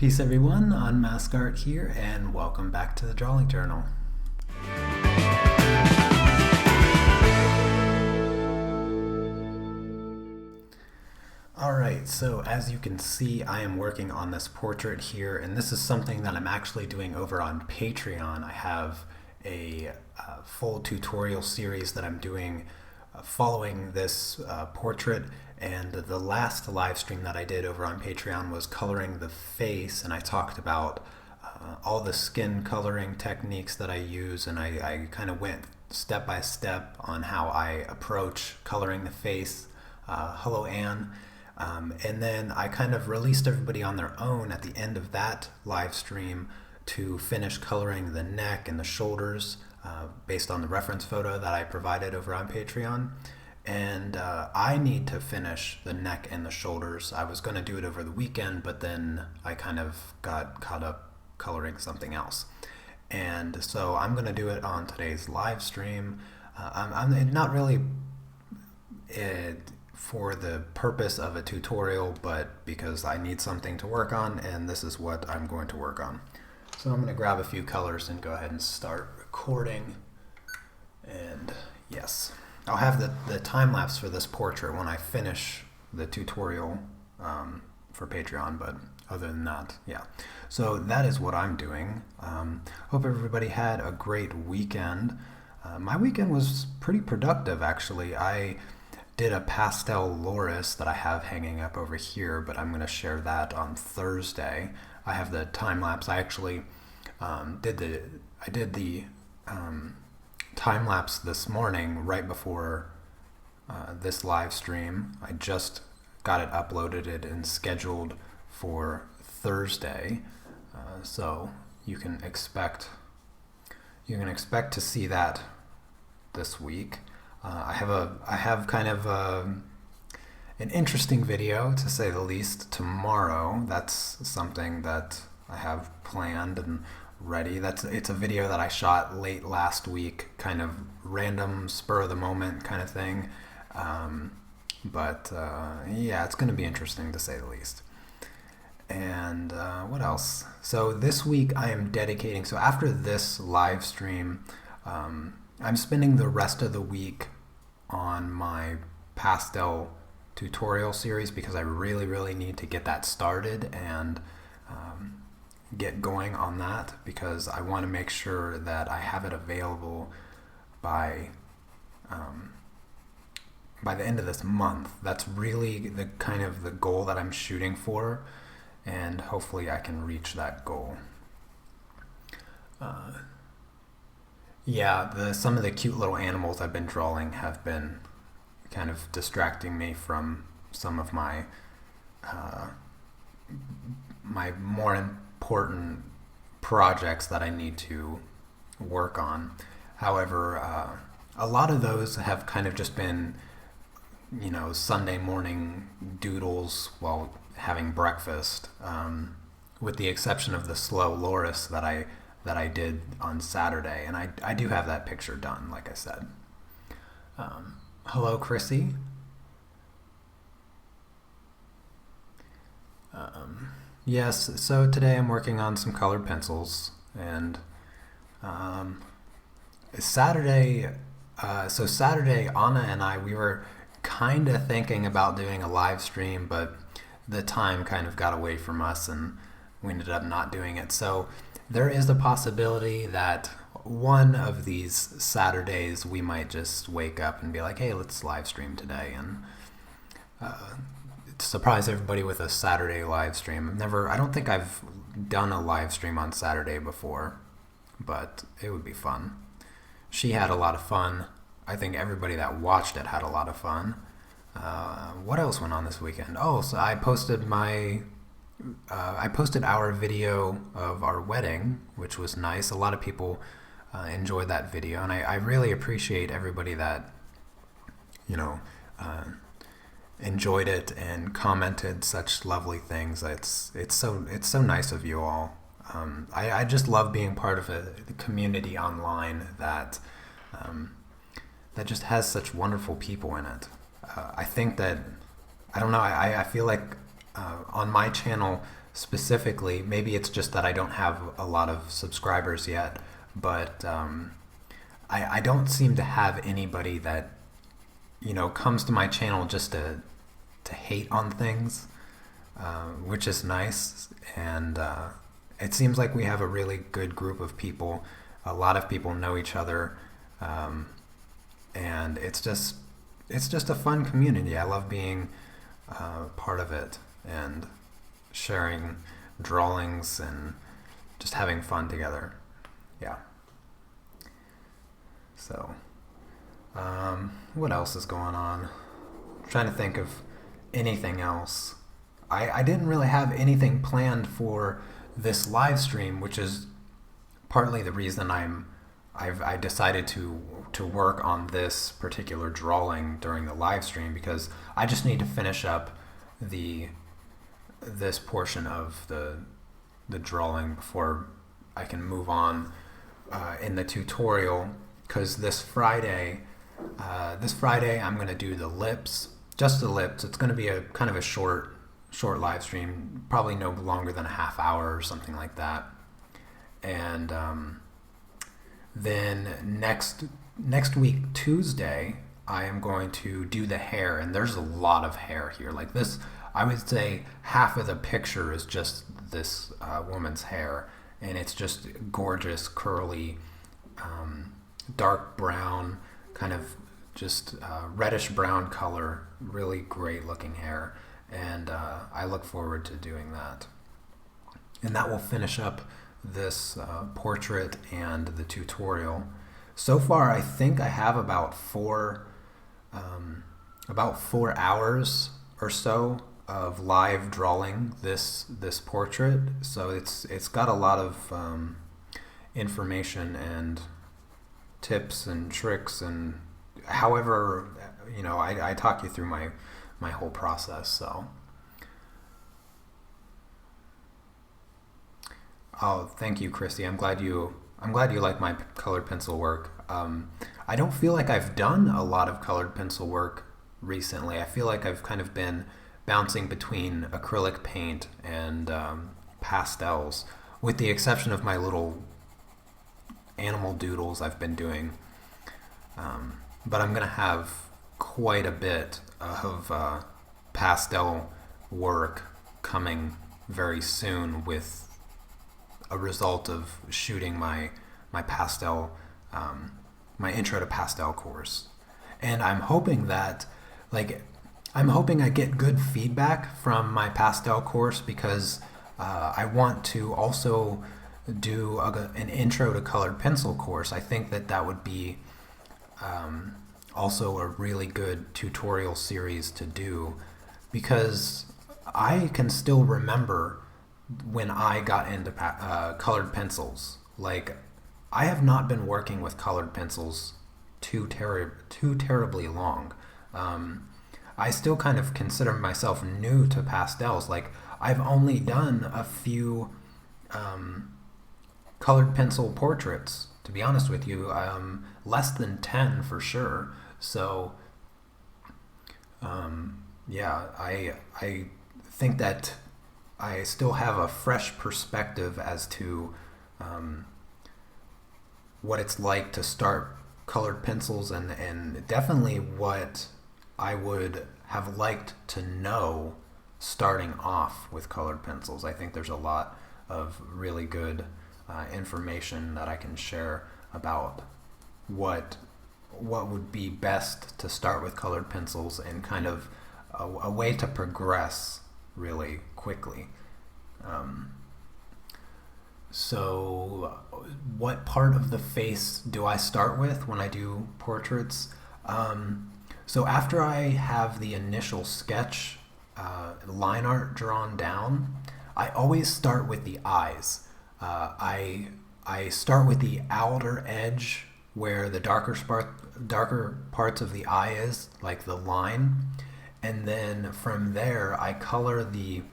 Peace everyone, Unmask Art here, and welcome back to the Drawing Journal. Alright, so as you can see, I am working on this portrait here, and this is something that I'm actually doing over on Patreon. I have a full tutorial series that I'm doing following this portrait, and the last live stream that I did over on Patreon was coloring the face, and I talked about all the skin coloring techniques that I use, and I kind of went step by step on how I approach coloring the face. Hello, Anne. And then I kind of released everybody on their own at the end of that live stream to finish coloring the neck and the shoulders based on the reference photo that I provided over on Patreon. And I need to finish the neck and the shoulders. I was going to do it over the weekend, but then I kind of got caught up coloring something else. And so I'm going to do it on today's live stream. I'm not really for the purpose of a tutorial, but because I need something to work on, and this is what I'm going to work on. So I'm going to grab a few colors and go ahead and start recording. And yes, I'll have the time lapse for this portrait when I finish the tutorial for Patreon, but other than that, yeah. So that is what I'm doing. Hope everybody had a great weekend. My weekend was pretty productive, actually. I did a pastel loris that I have hanging up over here, but I'm going to share that on Thursday. I have the time lapse. I actually did the time lapse this morning right before this live stream. I just got it uploaded and scheduled for Thursday, so you can expect to see that this week. I have kind of an interesting video, to say the least, tomorrow. That's something that I have planned and ready. It's a video that I shot late last week, kind of random, spur of the moment kind of thing. But yeah, it's going to be interesting, to say the least. And what else? So this week I am dedicating, so after this live stream, I'm spending the rest of the week on my pastel tutorial series because I really need to get that started and get going on that, because I want to make sure that I have it available by the end of this month. That's really the kind of the goal that I'm shooting for, and hopefully I can reach that goal. Yeah, some of the cute little animals I've been drawing have been kind of distracting me from some of my my more important projects that I need to work on. However, a lot of those have kind of just been, Sunday morning doodles while having breakfast, with the exception of the slow loris that I did on Saturday, and I do have that picture done, like I said. Hello, Chrissy. Yes, so today I'm working on some colored pencils, and Saturday, Anna and I, we were kind of thinking about doing a live stream, but the time kind of got away from us, and we ended up not doing it. So there is a possibility that one of these Saturdays we might just wake up and be like, hey, let's live stream today, and surprise everybody with a Saturday live stream. I don't think I've done a live stream on Saturday before, but it would be fun. She had a lot of fun. I think everybody that watched it had a lot of fun. What else went on this weekend? Oh, so I posted our video of our wedding, which was nice. A lot of people enjoyed that video, and I really appreciate everybody that enjoyed it and commented such lovely things. It's so nice of you all. I just love being part of a community online that just has such wonderful people in it. I think that, I don't know, I feel like on my channel specifically. Maybe it's just that I don't have a lot of subscribers yet, but I don't seem to have anybody that, comes to my channel just to hate on things, which is nice. And it seems like we have a really good group of people. A lot of people know each other, and it's just a fun community. I love being part of it and sharing drawings and just having fun together. Yeah. So, what else is going on? I'm trying to think of anything else. I didn't really have anything planned for this live stream, which is partly the reason I decided to work on this particular drawing during the live stream, because I just need to finish up this portion of the drawing before I can move on in the tutorial. Because this Friday I'm going to do the lips, just the lips. It's going to be a kind of a short live stream, probably no longer than a half hour or something like that. And then next week, Tuesday, I am going to do the hair, and there's a lot of hair here. Like this, I would say half of the picture is just this woman's hair, and it's just gorgeous, curly, dark brown, kind of just reddish brown color, really great looking hair. And I look forward to doing that. And that will finish up this portrait and the tutorial. So far, I think I have about 4 hours or so of live drawing this portrait. So it's got a lot of information and tips and tricks, and however, I talk you through my whole process. So, oh, thank you, Christy. I'm glad you like my colored pencil work. I don't feel like I've done a lot of colored pencil work recently. I feel like I've kind of been bouncing between acrylic paint and pastels, with the exception of my little animal doodles I've been doing. But I'm going to have quite a bit of pastel work coming very soon, with a result of shooting my pastel, my intro to pastel course. And I'm hoping that, I get good feedback from my pastel course, because I want to also do an intro to colored pencil course. I think that would be also a really good tutorial series to do, because I can still remember when I got into colored pencils. Like, I have not been working with colored pencils too terribly long. I still kind of consider myself new to pastels. Like, I've only done a few colored pencil portraits, to be honest with you, less than 10 for sure. So, yeah, I think that I still have a fresh perspective as to what it's like to start colored pencils, and definitely what I would have liked to know starting off with colored pencils. I think there's a lot of really good information that I can share about what would be best to start with colored pencils, and kind of a way to progress really quickly. So what part of the face do I start with when I do portraits? So after I have the initial sketch line art drawn down, I always start with the eyes. I start with the outer edge where the darker parts of the eye is, like the line, and then from there I color the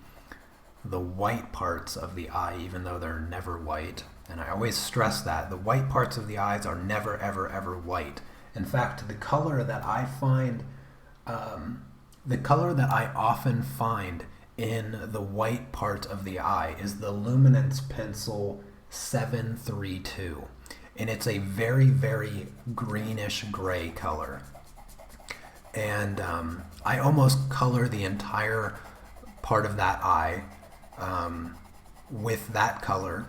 white parts of the eye, even though they're never white. And I always stress that the white parts of the eyes are never ever white. In fact, the color that I often find in the white part of the eye is the Luminance pencil 732. And it's a very, very greenish gray color. And I almost color the entire part of that eye with that color.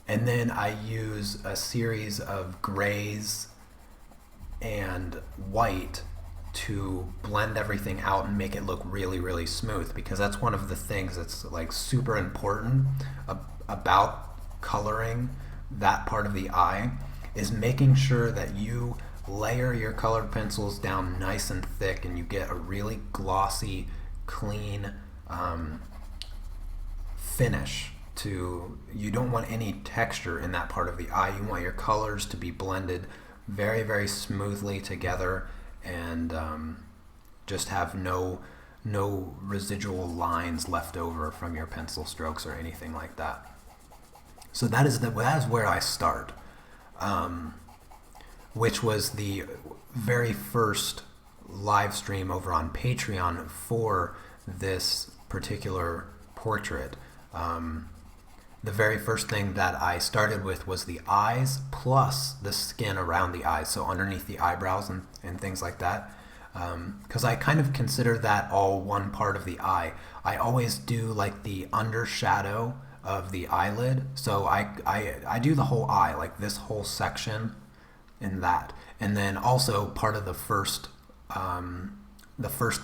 And then I use a series of grays and white to blend everything out and make it look really, really smooth, because that's one of the things that's like super important about coloring that part of the eye, is making sure that you layer your colored pencils down nice and thick and you get a really glossy, clean finish. You don't want any texture in that part of the eye. You want your colors to be blended very, very smoothly together, and just have no residual lines left over from your pencil strokes or anything like that. So that is where I start, which was the very first live stream over on Patreon for this particular portrait. The very first thing that I started with was the eyes plus the skin around the eyes, so underneath the eyebrows and things like that, because I kind of consider that all one part of the eye. I always do like the under shadow of the eyelid, so I do the whole eye, like this whole section in that. And then also part of the first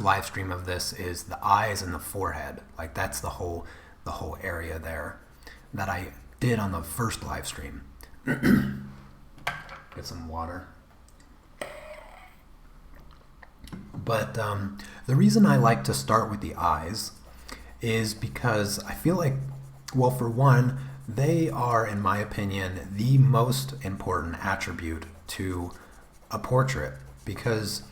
live stream of this is the eyes and the forehead, like that's the whole area there that I did on the first live stream. Get some water. But the reason I like to start with the eyes is because I feel like, well, for one, they are, in my opinion, the most important attribute to a portrait, because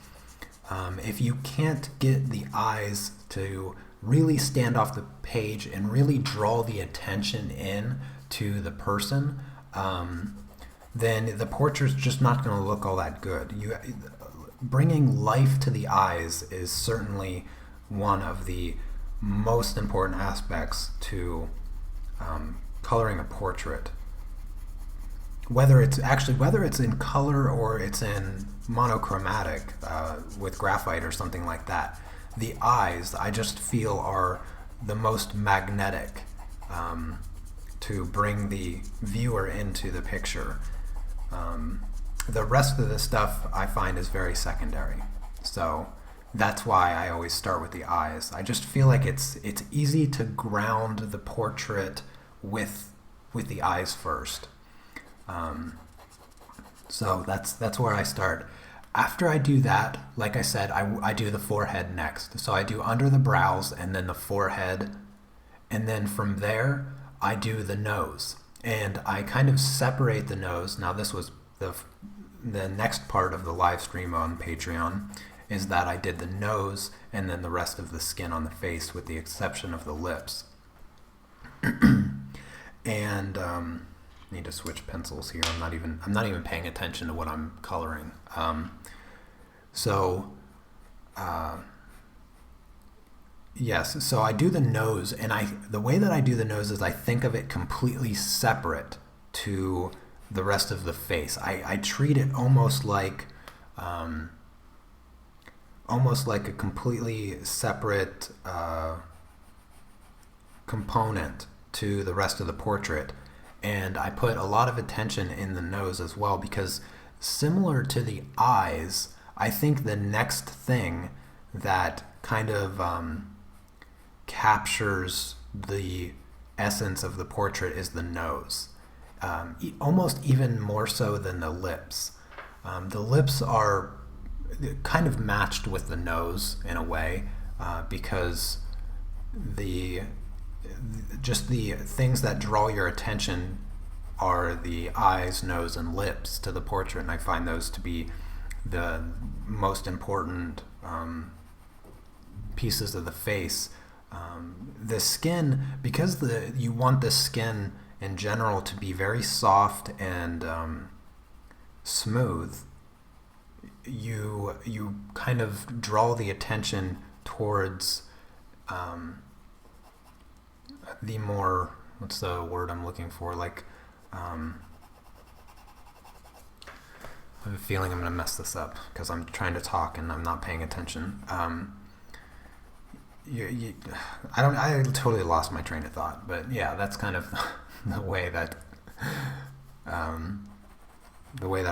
if you can't get the eyes to really stand off the page and really draw the attention in to the person, then the portrait's just not going to look all that good. Bringing life to the eyes is certainly one of the most important aspects to coloring a portrait. Whether it's in color or it's in monochromatic with graphite or something like that, the eyes, I just feel, are the most magnetic to bring the viewer into the picture. The rest of the stuff I find is very secondary. So that's why I always start with the eyes. I just feel like it's easy to ground the portrait with the eyes first. So that's where I start. After I do that, like I said, I do the forehead next. So I do under the brows and then the forehead. And then from there, I do the nose. And I kind of separate the nose. Now this was the next part of the live stream on Patreon, is that I did the nose and then the rest of the skin on the face, with the exception of the lips. And I need to switch pencils here. I'm not even paying attention to what I'm coloring. Yes, so I do the nose, and the way that I do the nose is I think of it completely separate to the rest of the face. I treat it almost like a completely separate component to the rest of the portrait. And I put a lot of attention in the nose as well, because similar to the eyes, I think the next thing that kind of captures the essence of the portrait is the nose, almost even more so than the lips. The lips are kind of matched with the nose in a way, because the things that draw your attention are the eyes, nose, and lips to the portrait, and I find those to be the most important pieces of the face. The skin, because you want the skin in general to be very soft and smooth, you kind of draw the attention towards the more, what's the word I'm looking for? Like, I have a feeling I'm going to mess this up because I'm trying to talk and I'm not paying attention. I totally lost my train of thought, but yeah, that's kind of the way that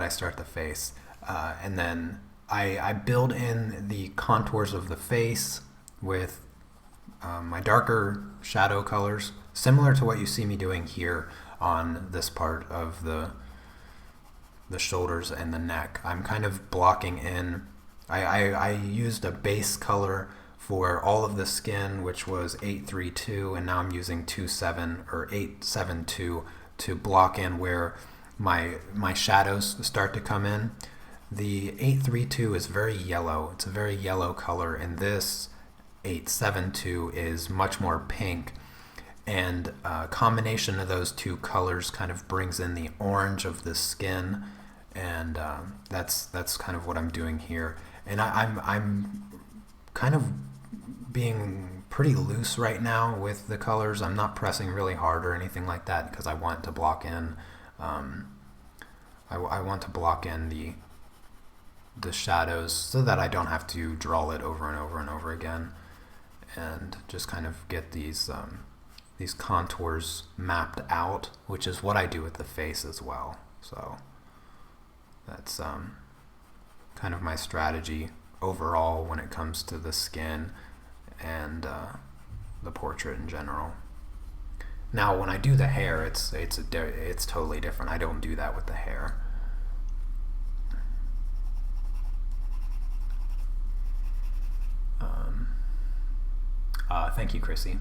I start the face, and then I build in the contours of the face with my darker shadow colors, similar to what you see me doing here on this part of the shoulders and the neck. I'm kind of blocking in. I used a base color for all of the skin, which was 832, and now I'm using 872 to block in where my shadows start to come in. The 832 is very yellow. It's a very yellow color, and this 872 is much more pink. And a combination of those two colors kind of brings in the orange of the skin, and that's kind of what I'm doing here. And I'm kind of being pretty loose right now with the colors. I'm not pressing really hard or anything like that because I want to block in. I want to block in the shadows so that I don't have to draw it over and over and over again, and just kind of get these contours mapped out, which is what I do with the face as well. So that's kind of my strategy overall when it comes to the skin and the portrait in general. Now, when I do the hair, it's totally different. I don't do that with the hair. Thank you, Chrissy.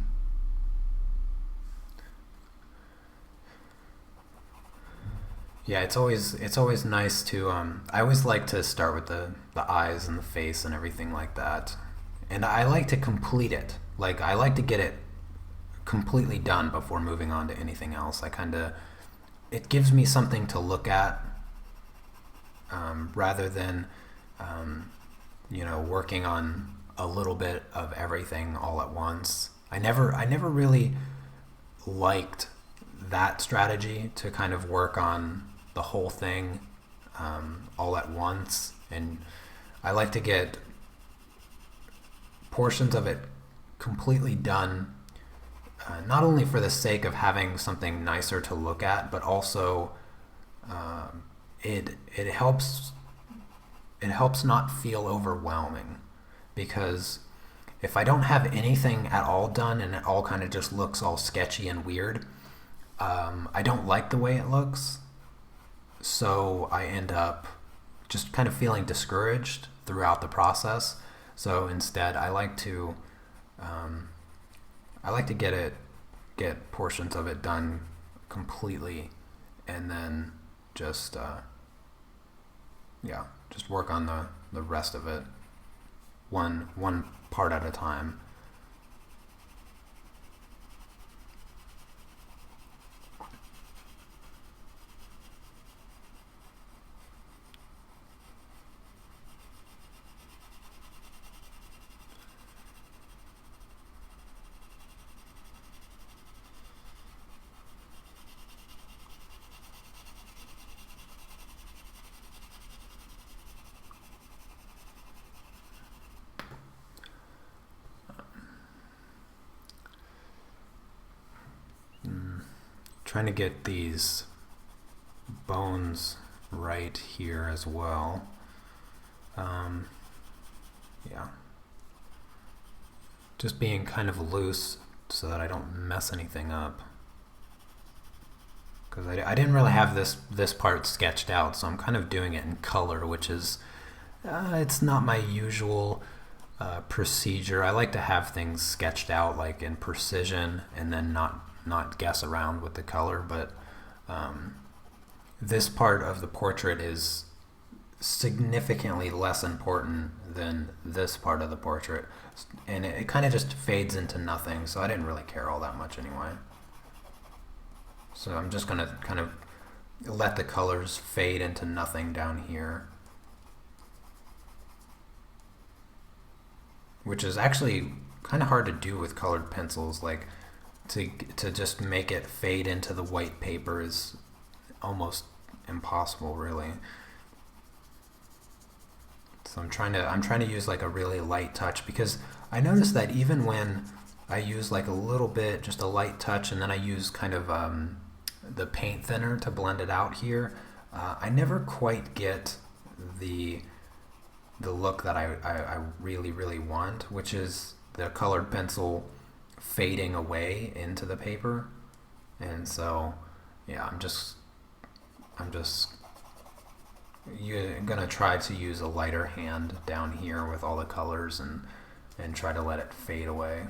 Yeah, it's always nice to I always like to start with the eyes and the face and everything like that. And I like to complete it. Like, I like to get it completely done before moving on to anything else. It gives me something to look at, rather than working on a little bit of everything all at once. I never really liked that strategy to kind of work on the whole thing all at once, and I like to get portions of it completely done, not only for the sake of having something nicer to look at, but also it helps not feel overwhelming, because if I don't have anything at all done and it all kind of just looks all sketchy and weird, I don't like the way it looks. So I end up just kind of feeling discouraged throughout the process. So instead, I like to get portions of it done completely, and then just work on the rest of it one part at a time. Trying to get these bones right here as well. Just being kind of loose so that I don't mess anything up, because I didn't really have this part sketched out, so I'm kind of doing it in color, which is it's not my usual procedure. I like to have things sketched out like in precision and then not guess around with the color, but this part of the portrait is significantly less important than this part of the portrait, and it kind of just fades into nothing, so I didn't really care all that much anyway. So I'm just going to kind of let the colors fade into nothing down here, which is actually kind of hard to do with colored pencils. Like, to just make it fade into the white paper is almost impossible, really. So I'm trying to use like a really light touch, because I noticed that even when I use like a little bit, just a light touch, and then I use kind of the paint thinner to blend it out here, I never quite get the look that I really, really want, which is the colored pencil fading away into the paper. And so, yeah, I'm gonna try to use a lighter hand down here with all the colors and try to let it fade away.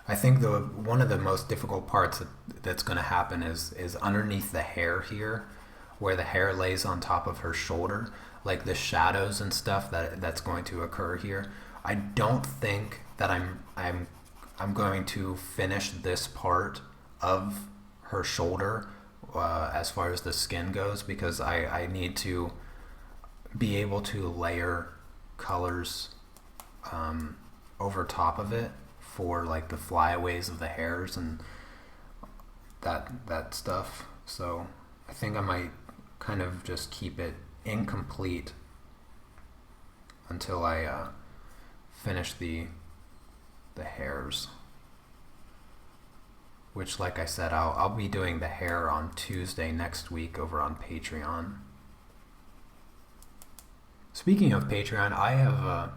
I think one of the most difficult parts that's going to happen is underneath the hair here, where the hair lays on top of her shoulder, like the shadows and stuff that's going to occur here. I don't think that I'm going to finish this part of her shoulder as far as the skin goes, because I need to be able to layer colors over top of it for like the flyaways of the hairs and that stuff. So I think I might kind of just keep it incomplete until I finish the hairs, which, like I said, I'll be doing the hair on Tuesday next week over on Patreon. Speaking of Patreon, I have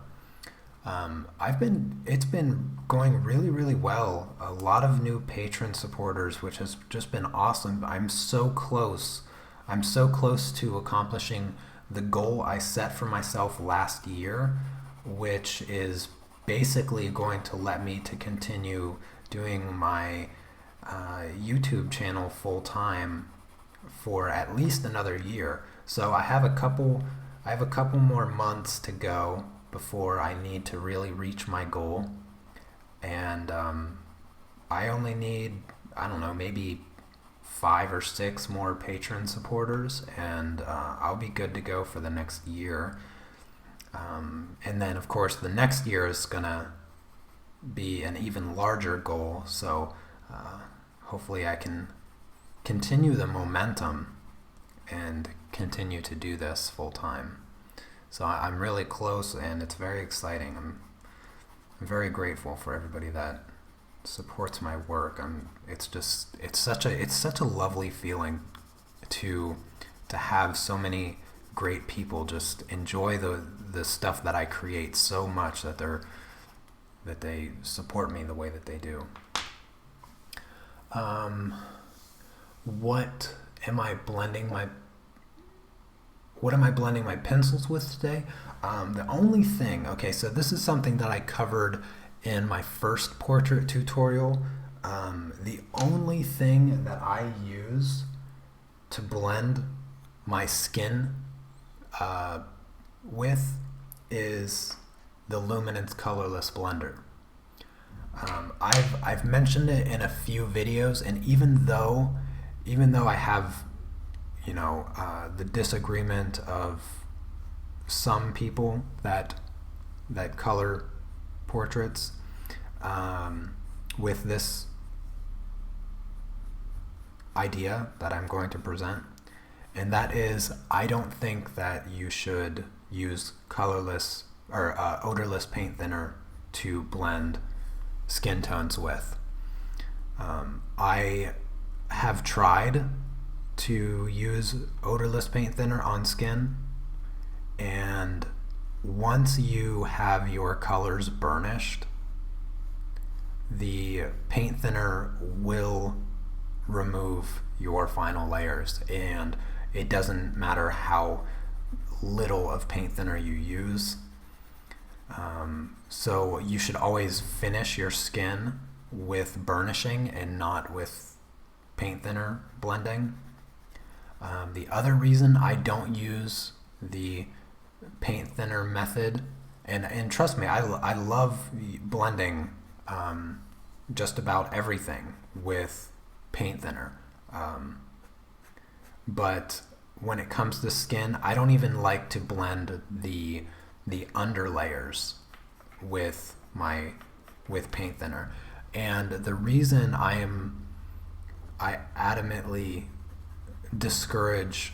it's been going really, really well. A lot of new patron supporters, which has just been awesome. I'm so close to accomplishing the goal I set for myself last year, which is basically going to let me to continue doing my YouTube channel full time for at least another year. So I have a couple more months to go before I need to really reach my goal, and I only need, I don't know, maybe 5 or 6 more patron supporters, and I'll be good to go for the next year. And then of course the next year is gonna be an even larger goal, so hopefully I can continue the momentum and continue to do this full time. So I'm really close, and it's very exciting. I'm very grateful for everybody that supports my work. It's such a lovely feeling to have so many great people just enjoy the stuff that I create so much that they support me the way that they do. What am I blending my pencils with today? The only thing, okay, so this is something that I covered in my first portrait tutorial. The only thing that I use to blend my skin with is the Luminance Colorless blender. I've mentioned it in a few videos, and even though I have the disagreement of some people that color portraits with this idea that I'm going to present, and that is, I don't think that you should use colorless or odorless paint thinner to blend skin tones with. I have tried to use odorless paint thinner on skin, and once you have your colors burnished, the paint thinner will remove your final layers, and it doesn't matter how little of paint thinner you use. So you should always finish your skin with burnishing and not with paint thinner blending. The other reason I don't use the paint thinner method, and trust me, I love blending just about everything with paint thinner, but when it comes to skin, I don't even like to blend the under layers with paint thinner. And the reason I adamantly discourage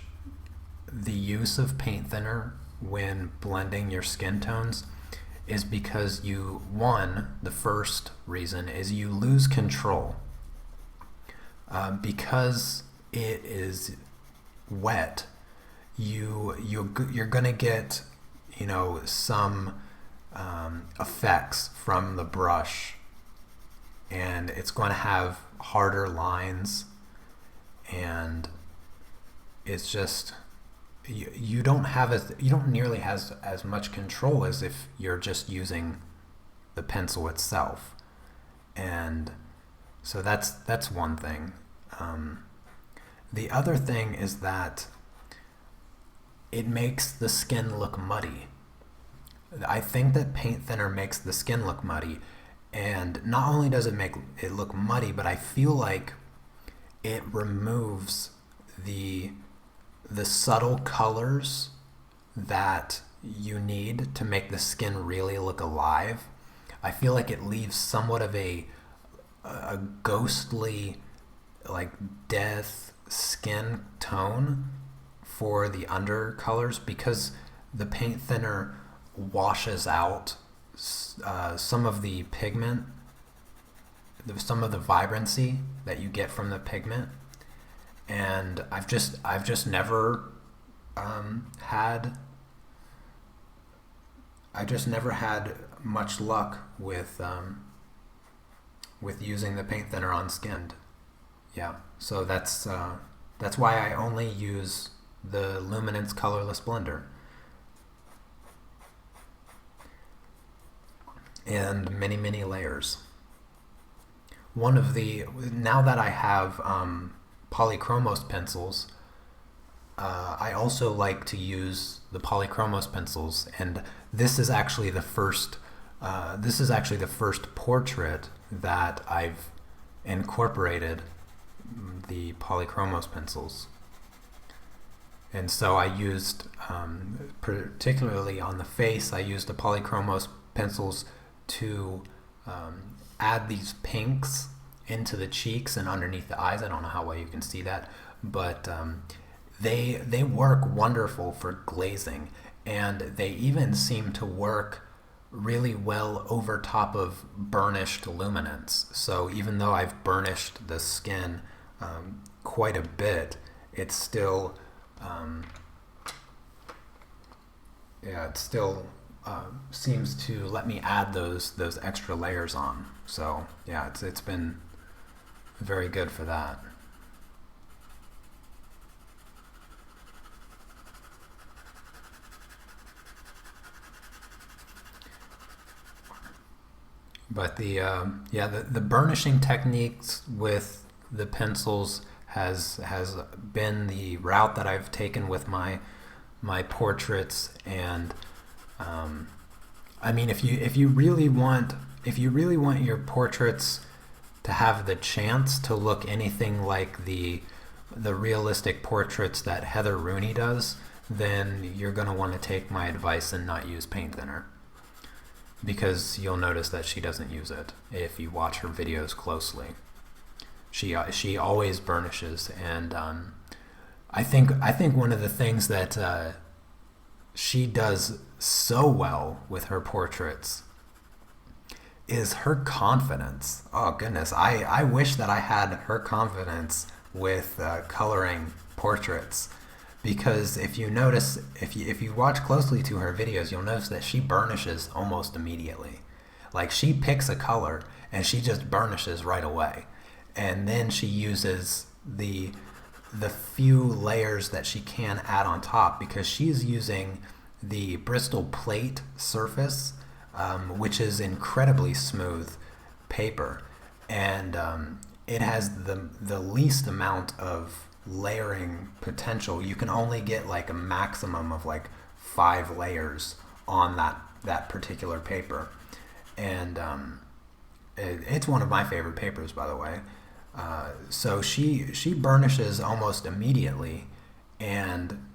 the use of paint thinner when blending your skin tones is because the first reason is you lose control. Because it is wet, you're gonna get, some effects from the brush, and it's going to have harder lines, and it's just you don't nearly have as much control as if you're just using the pencil itself. And so that's one thing. The other thing is that it makes the skin look muddy. I think that paint thinner makes the skin look muddy, and not only does it make it look muddy, but I feel like it removes the subtle colors that you need to make the skin really look alive. I feel like it leaves somewhat of a ghostly, like death skin tone for the undercolors, because the paint thinner washes out some of the pigment, some of the vibrancy that you get from the pigment. And I've just never had much luck with using the paint thinner on skinned. Yeah, so that's why I only use the Luminance colorless blender. And many layers. Now that I have polychromos pencils, I also like to use the polychromos pencils, and this is actually the first portrait that I've incorporated the polychromos pencils. And so I used, particularly on the face, I used the polychromos pencils to add these pinks into the cheeks and underneath the eyes. I don't know how well you can see that, but they work wonderful for glazing, and they even seem to work really well over top of burnished luminance. So even though I've burnished the skin quite a bit, it's still seems to let me add those extra layers on. So yeah, it's been very good for that. But the burnishing techniques with the pencils has been the route that I've taken with my portraits. And I mean, if you really want your portraits to have the chance to look anything like the realistic portraits that Heather Rooney does, then you're going to want to take my advice and not use paint thinner, because you'll notice that she doesn't use it if you watch her videos closely. She always burnishes, and I think one of the things that she does so well with her portraits is her confidence. Oh goodness, I wish that I had her confidence with coloring portraits, because if you notice, if you watch closely to her videos, you'll notice that she burnishes almost immediately. Like, she picks a color and she just burnishes right away, and then she uses the few layers that she can add on top, because she's using the Bristol plate surface, which is incredibly smooth paper, and it has the least amount of layering potential. You can only get like a maximum of like 5 layers on that particular paper, and it's one of my favorite papers, by the way. So she burnishes almost immediately, and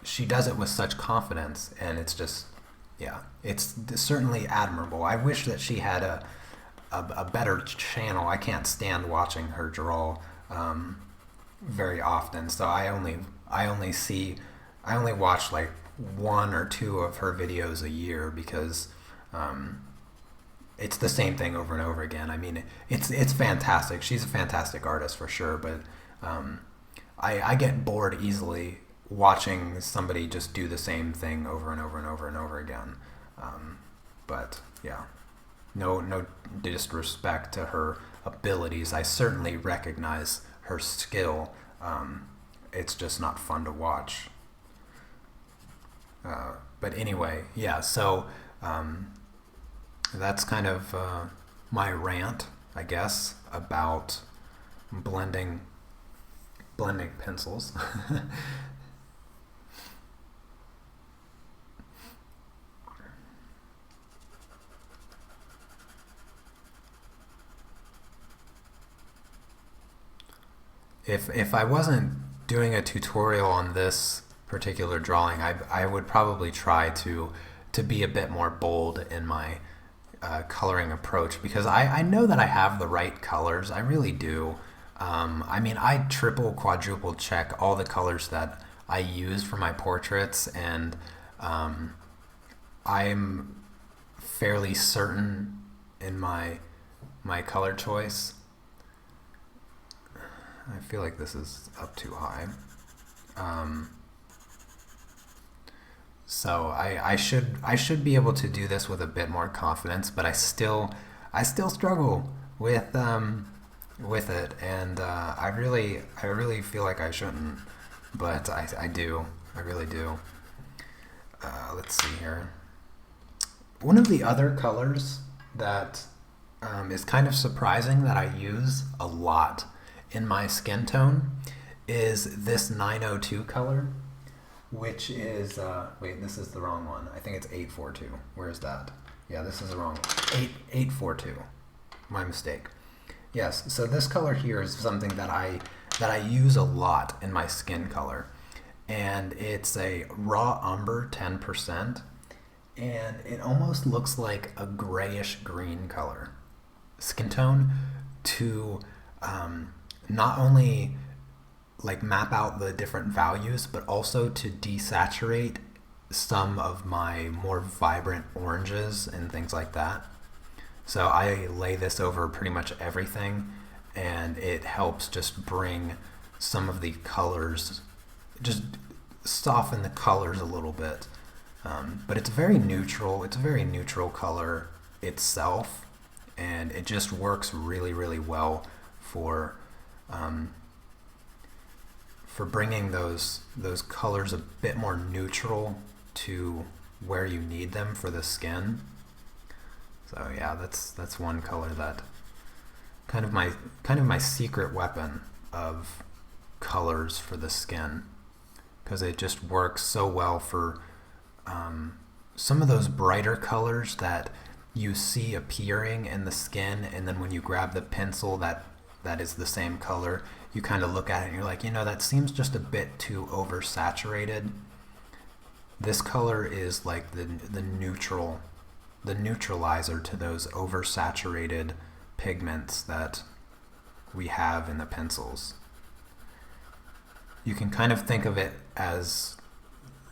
she does it with such confidence, and it's just, yeah, it's certainly admirable. I wish that she had a better channel. I can't stand watching her draw very often, so I only watch like 1 or 2 of her videos a year because it's the same thing over and over again. I mean, it's fantastic. She's a fantastic artist for sure, but I get bored easily watching somebody just do the same thing over and over and over and over again. But yeah, no disrespect to her abilities. I certainly recognize her skill. It's just not fun to watch. But anyway, yeah, so that's kind of my rant, I guess, about blending pencils. If I wasn't doing a tutorial on this particular drawing, I would probably try to be a bit more bold in my coloring approach, because I know that I have the right colors. I really do. I mean, I triple, quadruple check all the colors that I use for my portraits, and I'm fairly certain in my color choice. I feel like this is up too high. So I should be able to do this with a bit more confidence, but I still struggle with it, and I really feel like I shouldn't, but I do. I really do. Let's see here. One of the other colors that is kind of surprising that I use a lot in my skin tone is this 902 color, which is, wait, this is the wrong one. I think it's 842. Where is that? Yeah, this is the wrong one. 842. My mistake. Yes, so this color here is something that I use a lot in my skin color. And it's a raw umber 10%, and it almost looks like a grayish green color skin tone to not only like map out the different values, but also to desaturate some of my more vibrant oranges and things like that. So I lay this over pretty much everything, and it helps just bring some of the colors, just soften the colors a little bit. But it's very neutral. It's a very neutral color itself, and it just works really, really well for bringing those colors a bit more neutral to where you need them for the skin. So yeah, that's one color that kind of my secret weapon of colors for the skin, because it just works so well for some of those brighter colors that you see appearing in the skin, and then when you grab the pencil that is the same color, you kind of look at it and you're like, that seems just a bit too oversaturated. This color is like the neutralizer to those oversaturated pigments that we have in the pencils. You can kind of think of it as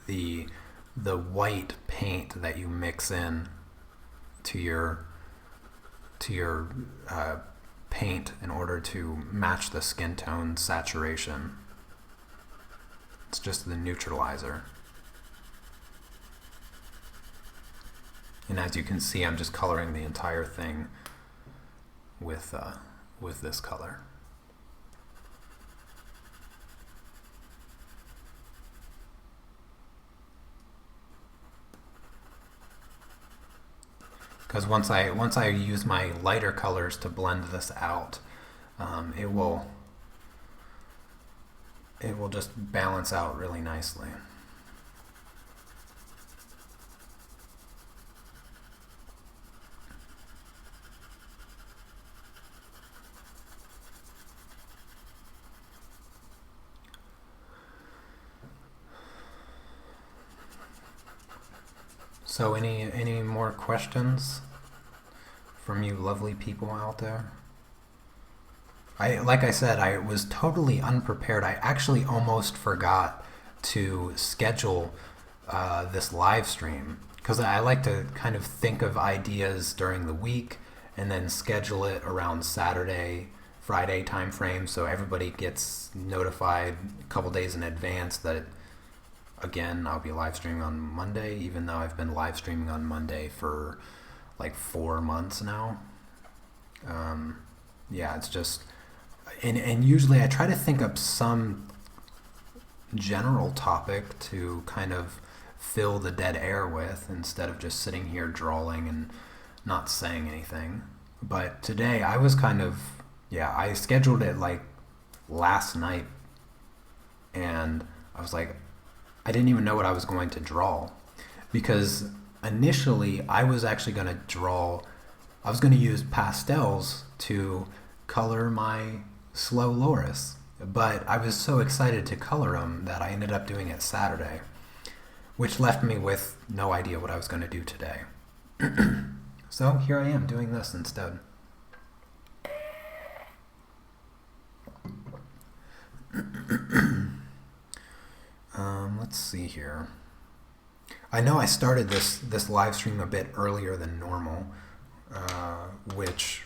the white paint that you mix in to your paint in order to match the skin tone saturation. It's just the neutralizer. And as you can see, I'm just coloring the entire thing with this color. Because once I use my lighter colors to blend this out, it will just balance out really nicely. So any more questions from you lovely people out there? Like I said, I was totally unprepared. I actually almost forgot to schedule this live stream because I like to kind of think of ideas during the week and then schedule it around Saturday, Friday time frame so everybody gets notified a couple days in advance that again, I'll be live streaming on Monday, even though I've been live streaming on Monday for like 4 months now. Yeah, it's just, and usually I try to think up some general topic to kind of fill the dead air with instead of just sitting here drawling and not saying anything. But today I was kind of, I scheduled it like last night and I was like, I didn't even know what I was going to draw because initially I was actually going to I was going to use pastels to color my slow loris, but I was so excited to color them that I ended up doing it Saturday, which left me with no idea what I was going to do today. So here I am doing this instead. Let's see here. I know I started this live stream a bit earlier than normal, which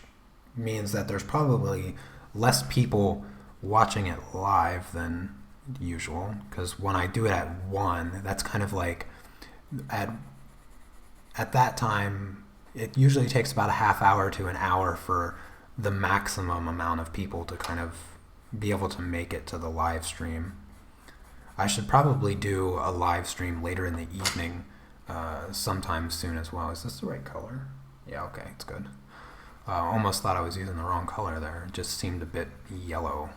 means that there's probably less people watching it live than usual, because when I do it at 1, that's kind of like at that time it usually takes about a half hour to an hour for the maximum amount of people to kind of be able to make it to the live stream. I should probably do a live stream later in the evening sometime soon as well. Is this the right color? Yeah, okay, it's good. Almost thought I was using the wrong color there. It just seemed a bit yellow.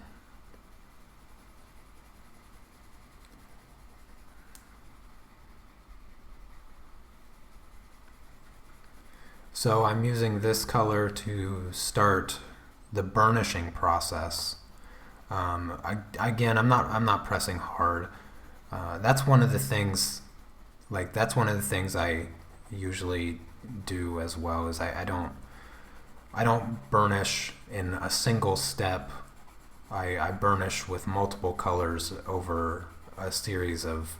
So I'm using this color to start the burnishing process. Again, I'm not pressing hard. That's one of the things. That's one of the things I usually do as well. Is I don't burnish in a single step. I burnish with multiple colors over a series of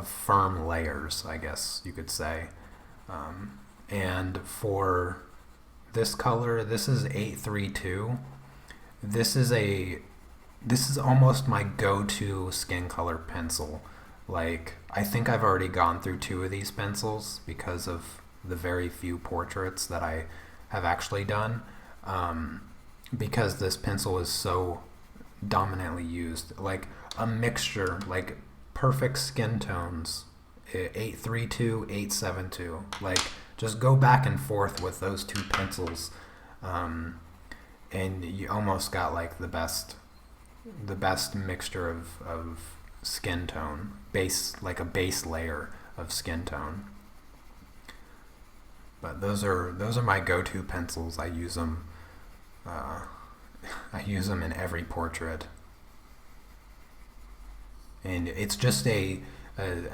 firm layers, I guess you could say. And for this color, this is 832. This is almost my go-to skin color pencil. I think I've already gone through 2 of these pencils because of the very few portraits that I have actually done. Because this pencil is so dominantly used. A mixture, perfect skin tones. 832, 872. Just go back and forth with those 2 pencils. And you almost got the best mixture of skin tone, a base layer of skin tone. But those are my go-to pencils. I use them. I use them in every portrait, and it's just a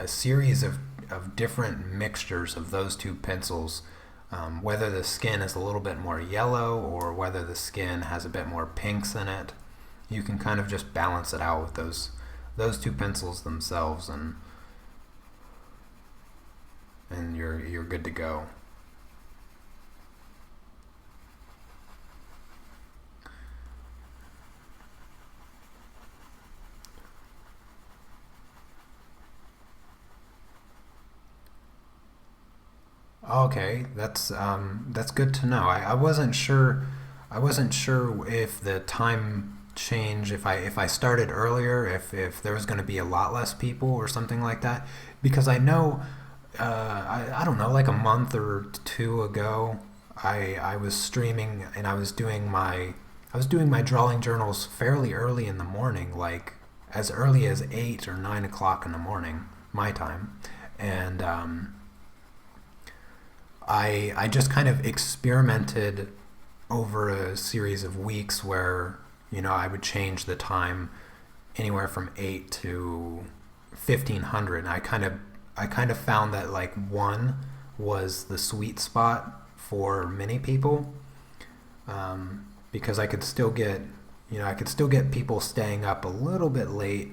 series of different mixtures of those 2 pencils. Whether the skin is a little bit more yellow or whether the skin has a bit more pinks in it, you can kind of just balance it out with those 2 pencils themselves, and you're good to go. Okay, that's good to know. I wasn't sure. I wasn't sure if the time change, if I started earlier, if there was going to be a lot less people or something like that, because I know I don't know, a month or 2 ago, I was streaming and I was doing my drawing journals fairly early in the morning, as early as 8 or 9 o'clock in the morning, my time, and I just kind of experimented over a series of weeks where, I would change the time anywhere from 8 to 1500. And I kind of found that like 1 was the sweet spot for many people, because I could still get, I could still get people staying up a little bit late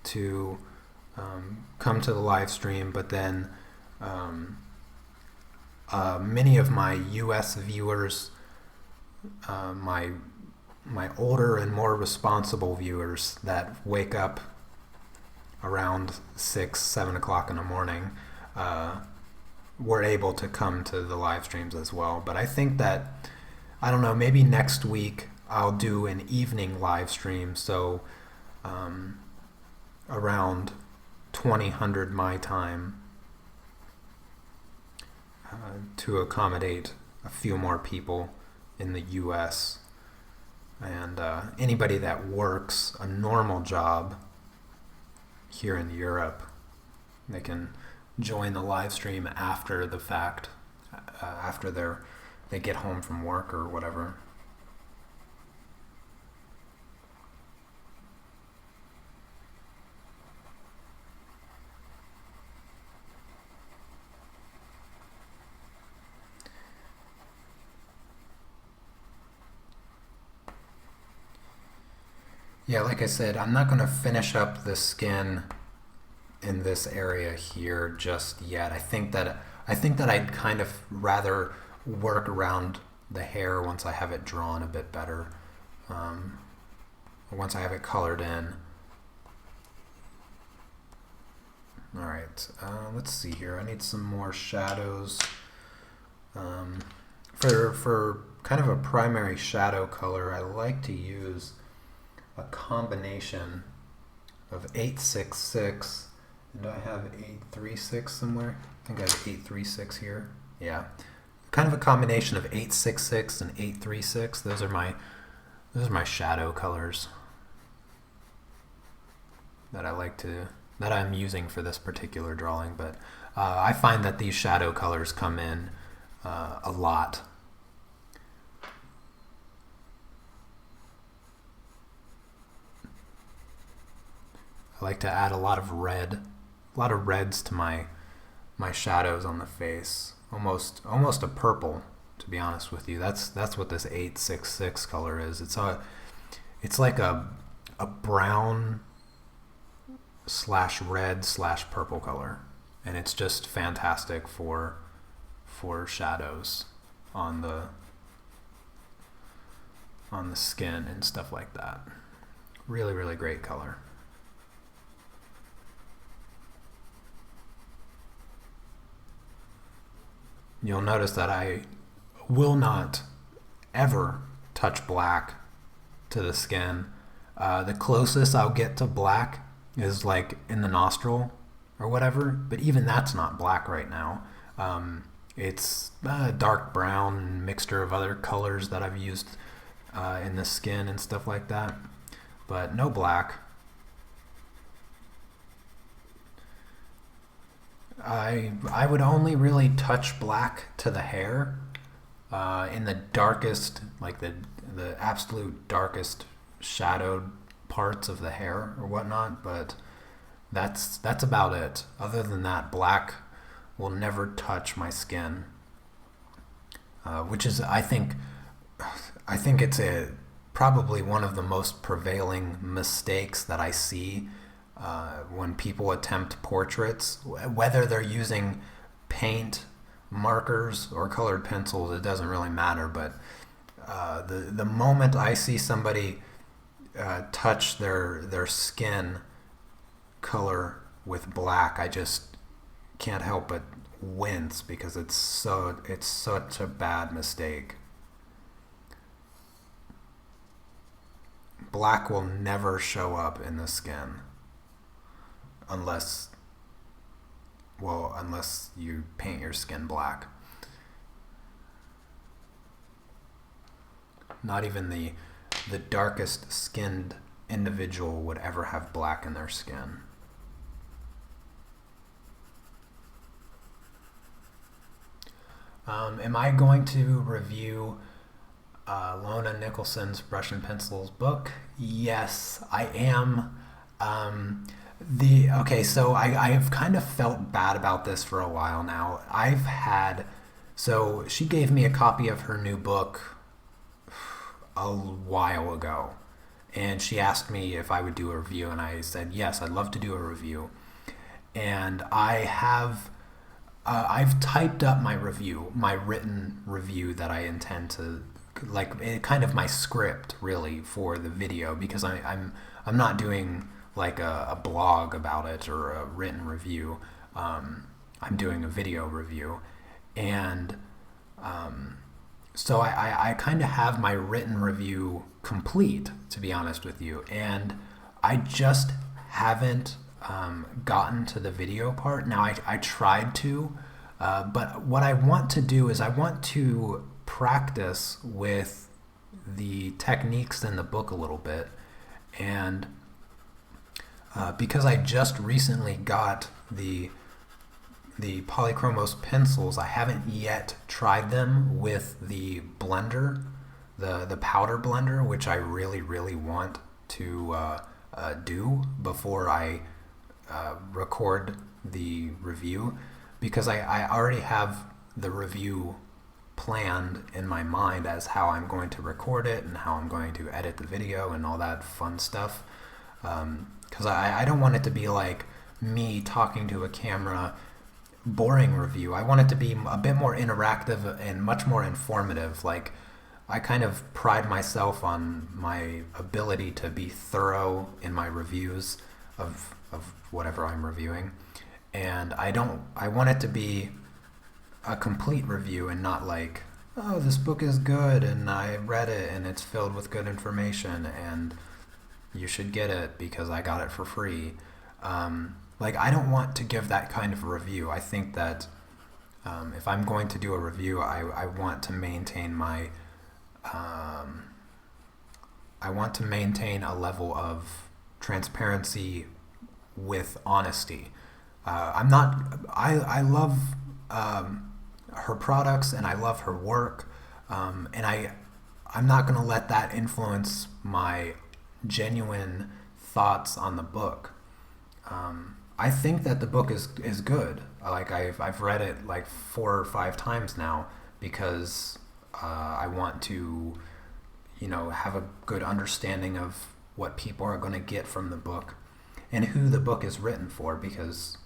to come to the live stream, but then many of my US viewers, my older and more responsible viewers that wake up around 6, 7 o'clock in the morning, were able to come to the live streams as well. But I think that, I don't know, maybe next week I'll do an evening live stream, so around 2000 my time, to accommodate a few more people in the US. And anybody that works a normal job here in Europe, they can join the live stream after the fact, after they get home from work or whatever. Yeah, like I said, I'm not going to finish up the skin in this area here just yet. I think that I'd kind of rather work around the hair once I have it drawn a bit better, once I have it colored in. All right, let's see here. I need some more shadows. For kind of a primary shadow color, I like to use a combination of 866, and do I have 836 somewhere? I think I have 836 here. Yeah, kind of a combination of 866 and 836. Those are my shadow colors that I'm using for this particular drawing. But I find that these shadow colors come in a lot. I like to add a lot of reds to my shadows on the face. Almost a purple, to be honest with you. That's what this 866 color is. It's like a brown / red / purple color, and it's just fantastic for shadows on the skin and stuff like that. Really, really great color. You'll notice that I will not ever touch black to the skin. The closest I'll get to black is like in the nostril or whatever, but even that's not black right now. It's a dark brown mixture of other colors that I've used in the skin and stuff like that, but no black. I would only really touch black to the hair in the darkest, like the absolute darkest shadowed parts of the hair or whatnot, but that's about it. Other than that, black will never touch my skin, which is, I think it's probably one of the most prevailing mistakes that I see when people attempt portraits, whether they're using paint, markers, or colored pencils. It doesn't really matter, but the moment I see somebody touch their skin color with black, I just can't help but wince, because it's such a bad mistake. Black will never show up in the skin unless you paint your skin black. Not even the darkest skinned individual would ever have black in their skin. Am I going to review Lona Nicholson's Brush and Pencils book? Yes, I am. Okay, so I have kind of felt bad about this for a while now. So she gave me a copy of her new book a while ago, and she asked me if I would do a review, and I said yes, I'd love to do a review. And I've typed up my review, my written review that I intend to, kind of my script really for the video, because I'm not doing like a blog about it or a written review. I'm doing a video review, and so I kind of have my written review complete, to be honest with you, and I just haven't gotten to the video part. Now I tried to, but what I want to do is I want to practice with the techniques in the book a little bit, and because I just recently got the polychromos pencils, I haven't yet tried them with the blender, the powder blender, which I really, really want to do before I record the review, because I already have the review planned in my mind as how I'm going to record it and how I'm going to edit the video and all that fun stuff. Because I don't want it to be like me talking to a camera, boring review. I want it to be a bit more interactive and much more informative. Like, I kind of pride myself on my ability to be thorough in my reviews of whatever I'm reviewing, and I want it to be a complete review and not like, oh, this book is good and I read it and it's filled with good information and you should get it because I got it for free. I don't want to give that kind of review. I think that if I'm going to do a review, I want to maintain my I want to maintain a level of transparency with honesty. I love her products and I love her work, and I'm not going to let that influence my genuine thoughts on the book. I think that the book is good. Like, I've read it like 4 or 5 times now because I want to, have a good understanding of what people are going to get from the book and who the book is written for, because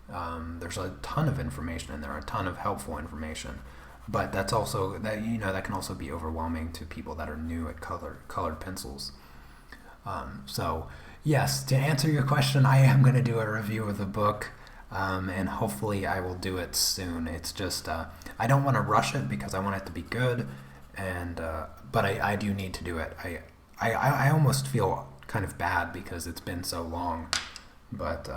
there's a ton of information in there, a ton of helpful information. But that's also that can also be overwhelming to people that are new at colored pencils. So yes, to answer your question, I am going to do a review of the book, and hopefully I will do it soon. It's just I don't want to rush it because I want it to be good, and but I do need to do it. I almost feel kind of bad because it's been so long, but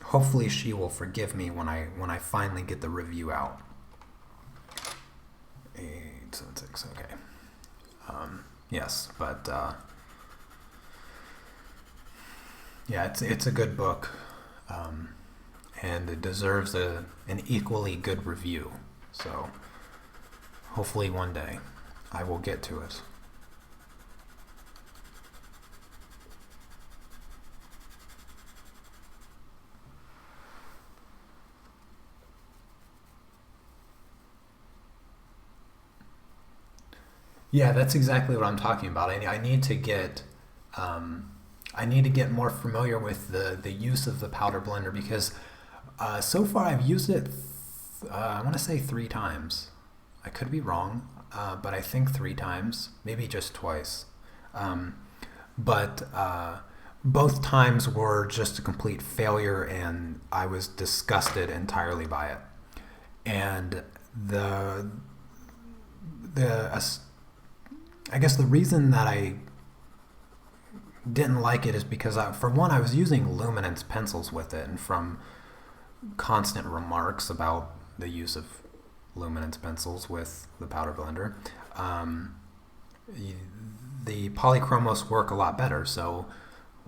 hopefully she will forgive me when I finally get the review out. 876, okay. Yes, but yeah, it's a good book, and it deserves an equally good review. So hopefully one day I will get to it. Yeah, that's exactly what I'm talking about. I need to get more familiar with the use of the powder blender, because so far I've used it I want to say 3 times. I could be wrong, but I think 3 times, maybe just twice. But both times were just a complete failure, and I was disgusted entirely by it. And I guess the reason that I didn't like it is because, for one, I was using Luminance pencils with it, and from constant remarks about the use of Luminance pencils with the powder blender, the polychromos work a lot better. So,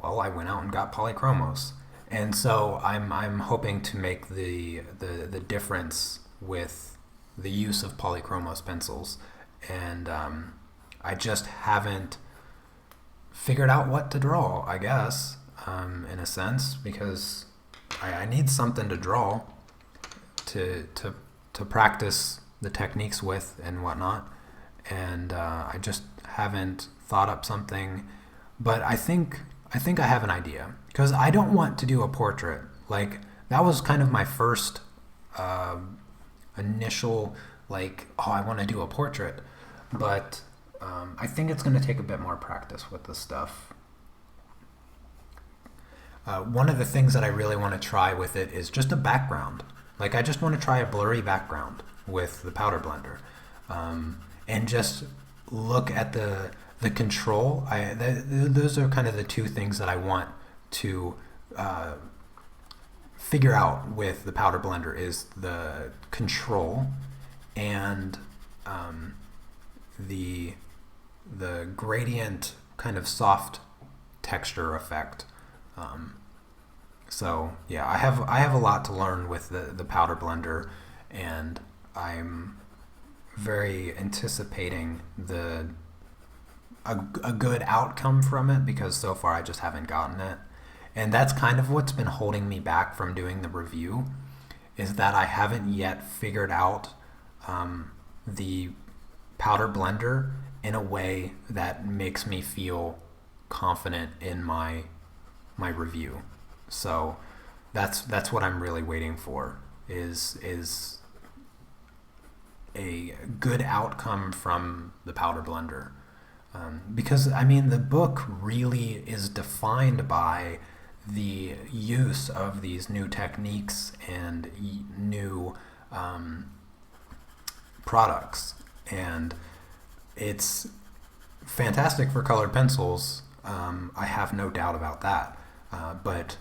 well, I went out and got polychromos, and so I'm hoping to make the difference with the use of polychromos pencils, and I just haven't figured out what to draw, I guess. in a sense, because I need something to draw to practice the techniques with and whatnot, and I just haven't thought up something. But I think I have an idea, because I don't want to do a portrait. Like, that was kind of my first initial, like, oh, I want to do a portrait. But I think it's going to take a bit more practice with this stuff. One of the things that I really want to try with it is just a background. Like, I just want to try a blurry background with the powder blender, and just look at the control. Those are kind of the two things that I want to figure out with the powder blender, is the control and the gradient kind of soft texture effect. So yeah, I have a lot to learn with the powder blender, and I'm very anticipating a good outcome from it, because so far I just haven't gotten it. And that's kind of what's been holding me back from doing the review, is that I haven't yet figured out the powder blender in a way that makes me feel confident in my review. So that's what I'm really waiting for, is a good outcome from the powder blender. Because, I mean, the book really is defined by the use of these new techniques and new products. And it's fantastic for colored pencils. I have no doubt about that. But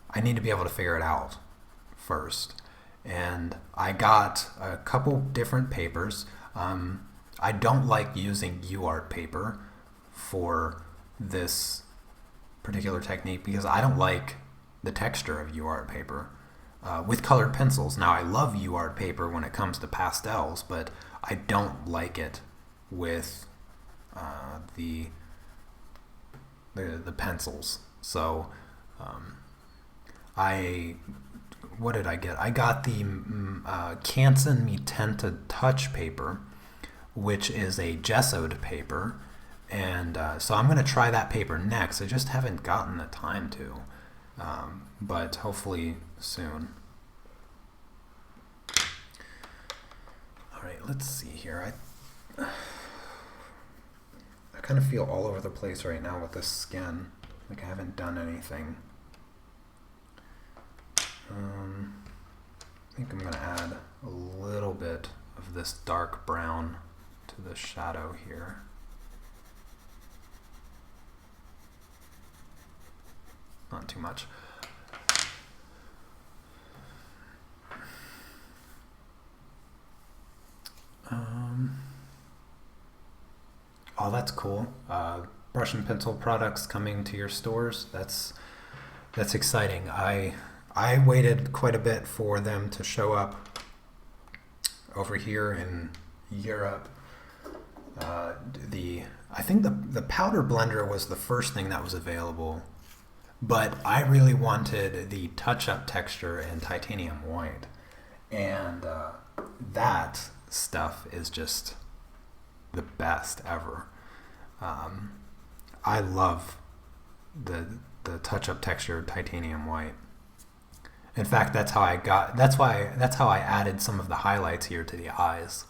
I need to be able to figure it out first. And I got a couple different papers. I don't like using UArt paper for this particular technique, because I don't like the texture of UArt paper with colored pencils. Now, I love UArt paper when it comes to pastels, but I don't like it with the pencils. So what did I get? I got the Canson Mitenta Touch paper, which is a gessoed paper, and so I'm going to try that paper next. I just haven't gotten the time to, but hopefully soon. All right, let's see here. I kind of feel all over the place right now with this skin, like I haven't done anything. I think I'm going to add a little bit of this dark brown to the shadow here. Not too much. Oh, that's cool. Brush and pencil products coming to your stores. That's exciting. I waited quite a bit for them to show up over here in Europe. I think the powder blender was the first thing that was available, but I really wanted the touch-up texture and titanium white, and that stuff is just the best ever. I love the touch-up texture titanium white. In fact, that's how I added some of the highlights here to the eyes,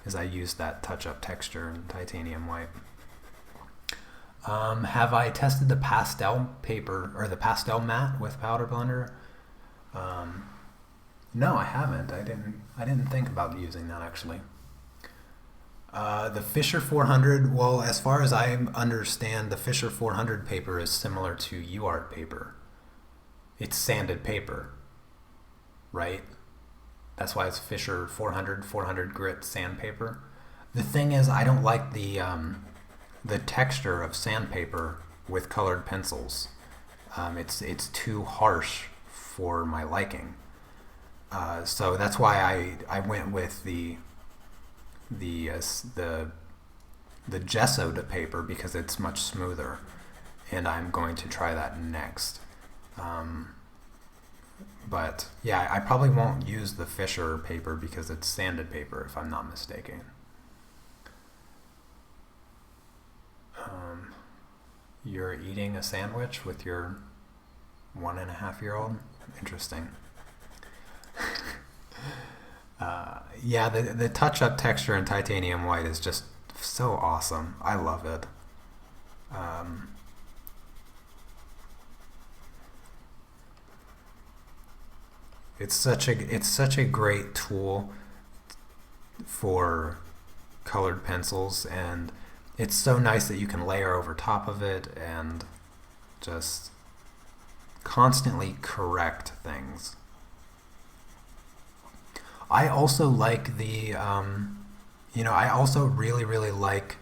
is I used that touch-up texture in titanium white. Have I tested the pastel paper or the pastel matte with powder blender? No, I haven't. I didn't think about using that, actually. The Fisher 400, well, as far as I understand, the Fisher 400 paper is similar to UArt paper. It's sanded paper, right? That's why it's Fisher 400 grit sandpaper. The thing is, I don't like the texture of sandpaper with colored pencils. It's too harsh for my liking. So that's why I went with the gessoed paper, because it's much smoother. and I'm going to try that next. But yeah, I probably won't use the Fisher paper because it's sanded paper, if I'm not mistaken. You're eating a sandwich with your 1.5-year-old? Interesting. Yeah, the touch-up texture in titanium white is just so awesome. I love it. It's such a great tool for colored pencils, and it's so nice that you can layer over top of it and just constantly correct things. I also like the, I also really like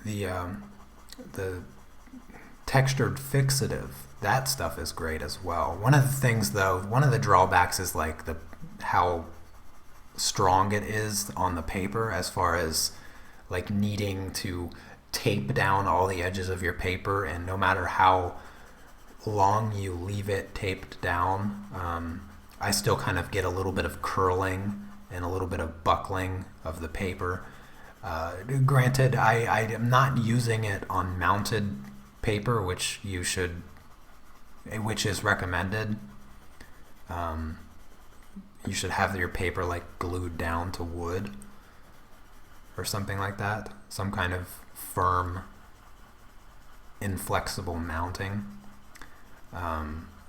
the textured fixative. That stuff is great as well. One of the things, though, one of the drawbacks is like how strong it is on the paper, as far as like needing to tape down all the edges of your paper, and no matter how long you leave it taped down, I still kind of get a little bit of curling and a little bit of buckling of the paper. Granted, I am not using it on mounted paper, which is recommended. You should have your paper like glued down to wood or something like that. Some kind of firm, inflexible mounting.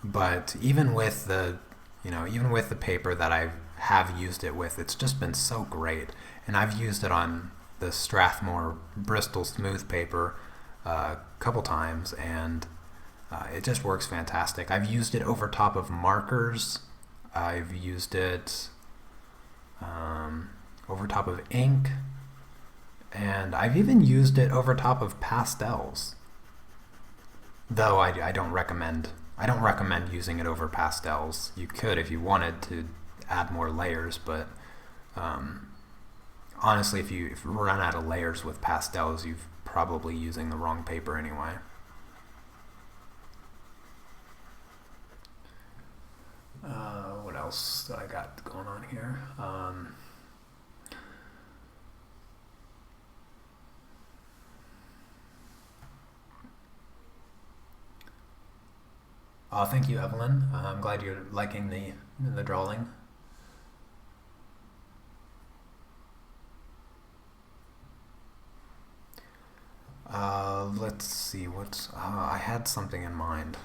But even with the paper that I have used it with, it's just been so great. And I've used it on the Strathmore Bristol smooth paper a couple times, and it just works fantastic. I've used it over top of markers. I've used it over top of ink, and I've even used it over top of pastels. Though I don't recommend using it over pastels. You could if you wanted to add more layers, but honestly, if you run out of layers with pastels, you're probably using the wrong paper anyway. What else do I got going on here? Thank you, Evelyn. I'm glad you're liking the drawing. Let's see, I had something in mind.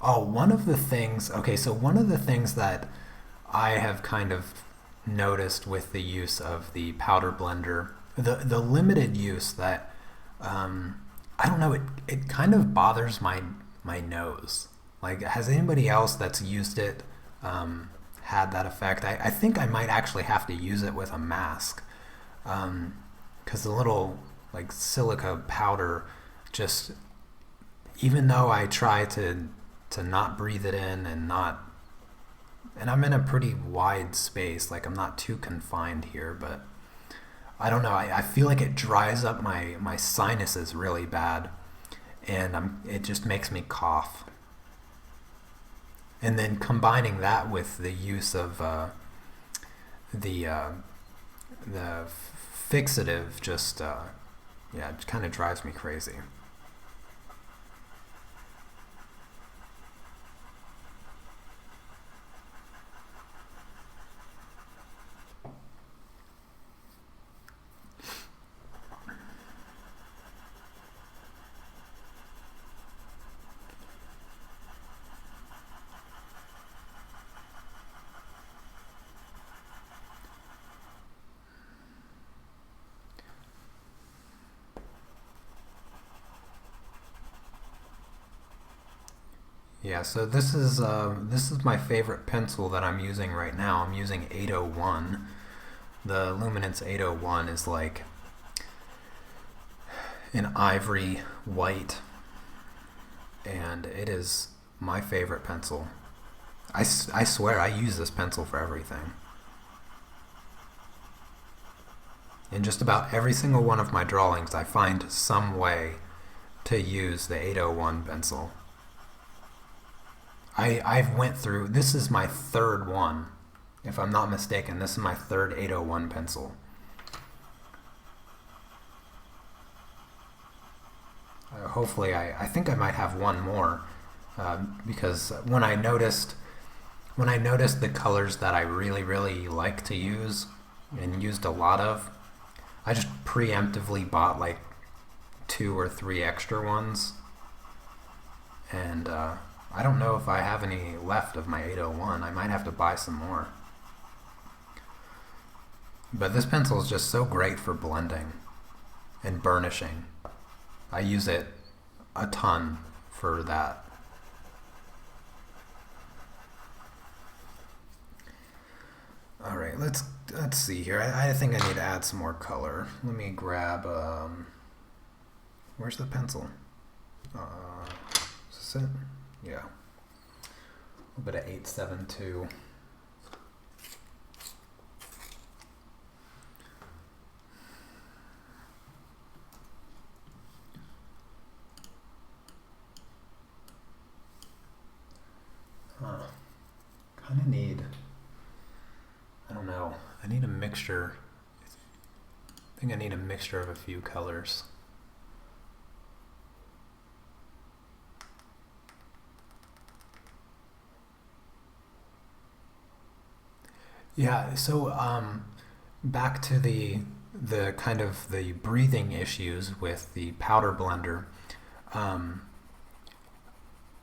One of the things that I have kind of noticed with the use of the powder blender, the limited use that, I don't know, it kind of bothers my nose. Like, has anybody else that's used it had that effect? I think I might actually have to use it with a mask, because the little like silica powder, just, even though I try to not breathe it in and I'm in a pretty wide space, like I'm not too confined here, but I don't know, I feel like it dries up my sinuses really bad, and it just makes me cough. And then combining that with the use of the fixative, just it kind of drives me crazy. Yeah, so this is my favorite pencil that I'm using right now. I'm using 801. The Luminance 801 is like an ivory white, and it is my favorite pencil. I swear I use this pencil for everything. In just about every single one of my drawings, I find some way to use the 801 pencil. I've went through, this is my third one. If I'm not mistaken, this is my third 801 pencil. Hopefully, I think I might have one more, because when I noticed the colors that I really like to use and used a lot of, I just preemptively bought like 2 or 3 extra ones, and I don't know if I have any left of my 801. I might have to buy some more. But this pencil is just so great for blending and burnishing. I use it a ton for that. All right, let's see here. I think I need to add some more color. Let me grab, where's the pencil? Is this it? Yeah. A little bit of 872. Kind of need, I don't know, I need a mixture. I think I need a mixture of a few colors. Yeah, so back to the kind of the breathing issues with the powder blender.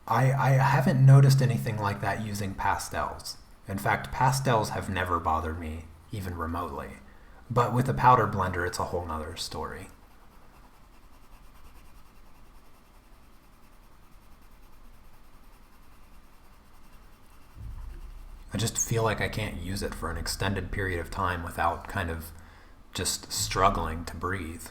I haven't noticed anything like that using pastels. In fact, pastels have never bothered me, even remotely. But with a powder blender, it's a whole nother story. I just feel like I can't use it for an extended period of time without kind of just struggling to breathe.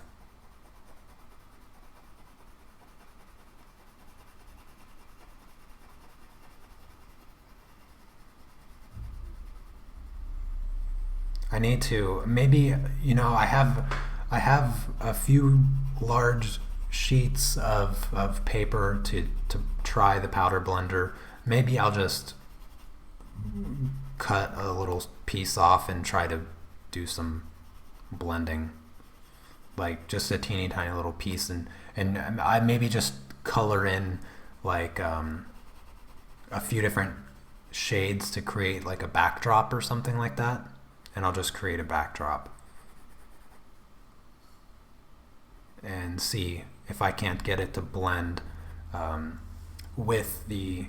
I need to, maybe, you know, I have a few large sheets of paper to try the powder blender. Maybe I'll just cut a little piece off and try to do some blending, like just a teeny tiny little piece, and I maybe just color in like a few different shades to create like a backdrop or something like that, and I'll just create a backdrop and see if I can't get it to blend with the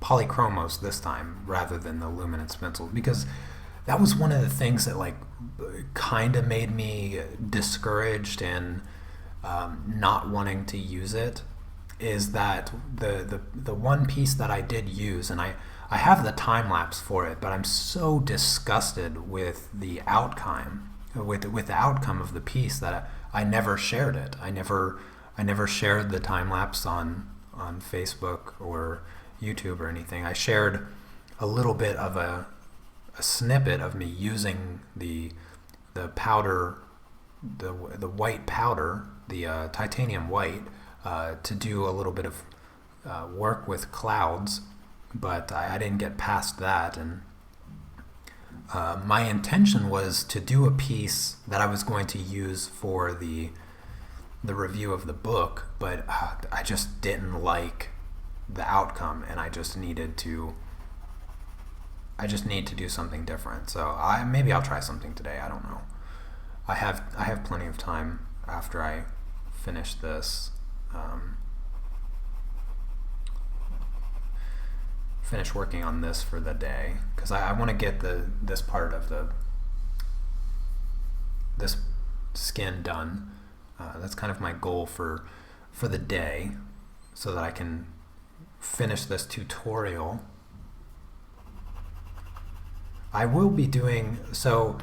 polychromos this time rather than the Luminance pencil, because that was one of the things that like kind of made me discouraged and not wanting to use it, is that the one piece that I did use, and I have the time lapse for it, but I'm so disgusted with the outcome with the outcome of the piece that I never shared it. I never shared the time lapse on Facebook or YouTube or anything. I shared a little bit of a snippet of me using the powder, the white powder, the titanium white, to do a little bit of work with clouds, but I didn't get past that. And my intention was to do a piece that I was going to use for the review of the book, but I just didn't like the outcome, and I just need to do something different. So maybe I'll try something today. I don't know. I have plenty of time after I finish this. Finish working on this for the day, because I want to get this part of this skin done. That's kind of my goal for the day, so that I can finish this tutorial. I will be doing so.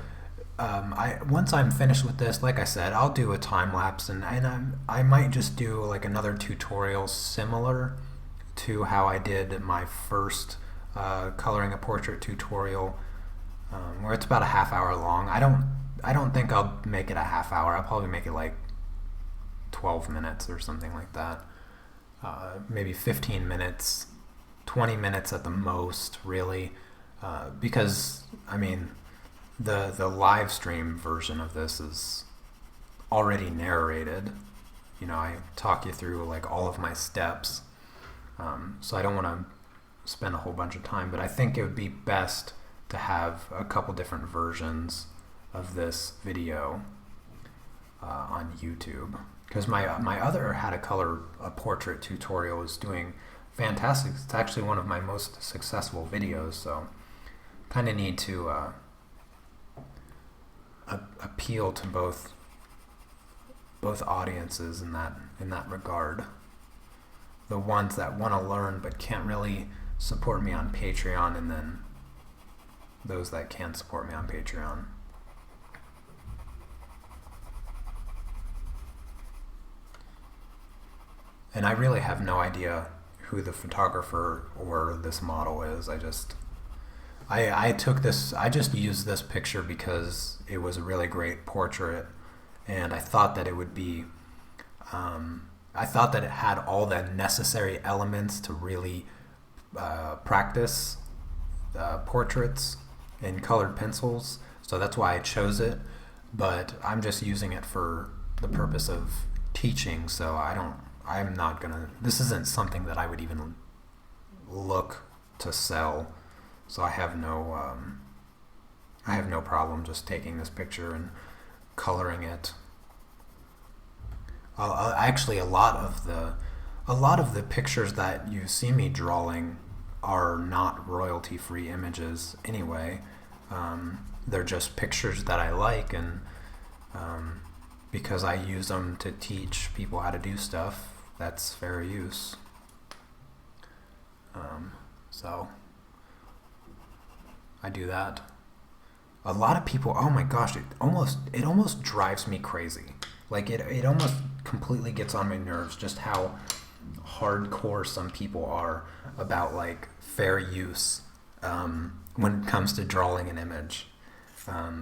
Once I'm finished with this, like I said, I'll do a time lapse, and I might just do like another tutorial similar to how I did my first coloring a portrait tutorial, where it's about a half hour long. don't think I'll make it a half hour. I'll probably make it like 12 minutes or something like that. Maybe 15 minutes, 20 minutes at the most, really. Because, I mean, the live stream version of this is already narrated. You know, I talk you through like all of my steps. So I don't want to spend a whole bunch of time, but I think it would be best to have a couple different versions of this video on YouTube. Because my other how to color a portrait tutorial is doing fantastic. It's actually one of my most successful videos, so kind of need to appeal to both audiences in that regard. The ones that want to learn but can't really support me on Patreon, and then those that can support me on Patreon. And I really have no idea who the photographer or this model is. I just used this picture because it was a really great portrait, and I thought that it would be, I thought that it had all the necessary elements to really practice portraits in colored pencils, so that's why I chose it. But I'm just using it for the purpose of teaching, so I'm not gonna, this isn't something that I would even look to sell, so I have no problem just taking this picture and coloring it. Actually, a lot of the pictures that you see me drawing are not royalty-free images anyway. They're just pictures that I like, and because I use them to teach people how to do stuff, that's fair use. So I do that. A lot of people, oh my gosh, it almost drives me crazy. Like it almost completely gets on my nerves just how hardcore some people are about like fair use when it comes to drawing an image.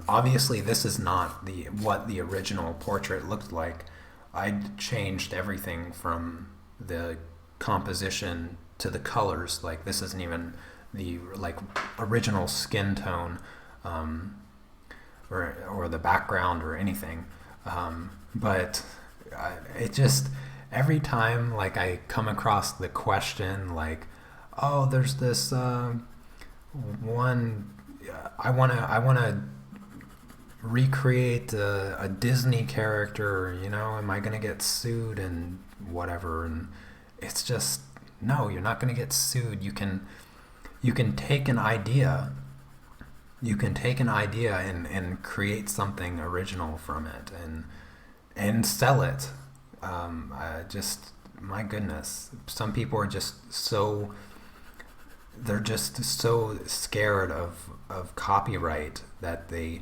Obviously, this is not what the original portrait looked like. I changed everything from the composition to the colors. Like this isn't even the like original skin tone or the background or anything. But it just, every time like I come across the question like, oh, there's this one, I wanna recreate a Disney character, you know, am I gonna get sued and whatever? And it's just, no, you're not gonna get sued. You can take an idea. You can take an idea and create something original from it and sell it. My goodness, some people are just so, they're just so scared of copyright that they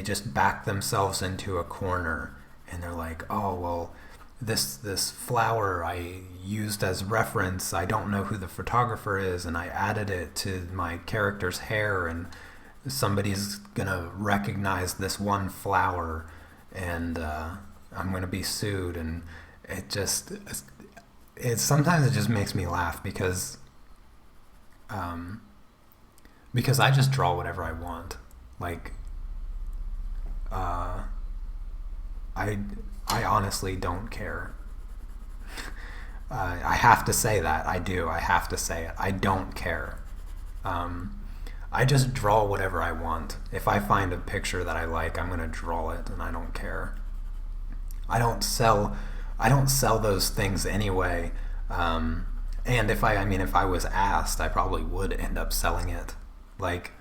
just back themselves into a corner, and they're like, oh, well, this flower I used as reference, I don't know who the photographer is, and I added it to my character's hair, and somebody's gonna recognize this one flower, and I'm gonna be sued. And sometimes it just makes me laugh because I just draw whatever I want. Like I honestly don't care. I have to say that. I do. I have to say it. I don't care. I just draw whatever I want. If I find a picture that I like, I'm going to draw it, and I don't care. I don't sell those things anyway. And if I was asked, I probably would end up selling it, like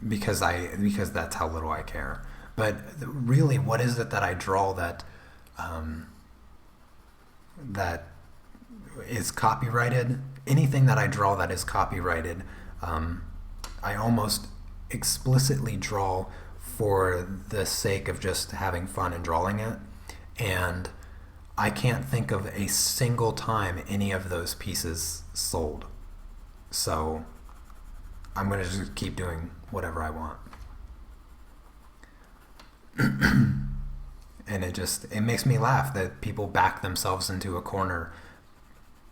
because that's how little I care. But really, what is it that I draw that is copyrighted? Anything that I draw that is copyrighted, I almost explicitly draw for the sake of just having fun and drawing it. And I can't think of a single time any of those pieces sold. So I'm going to just keep doing whatever I want. And it makes me laugh that people back themselves into a corner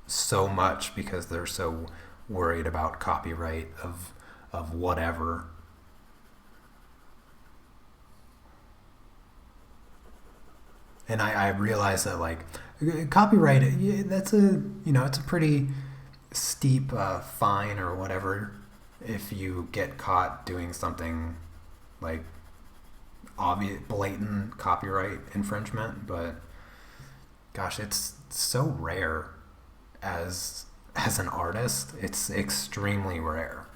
so much because they're so worried about copyright of whatever. And I realize that like copyright, that's it's a pretty steep fine or whatever if you get caught doing something like obvious, blatant copyright infringement. But gosh, it's so rare as an artist. It's extremely rare.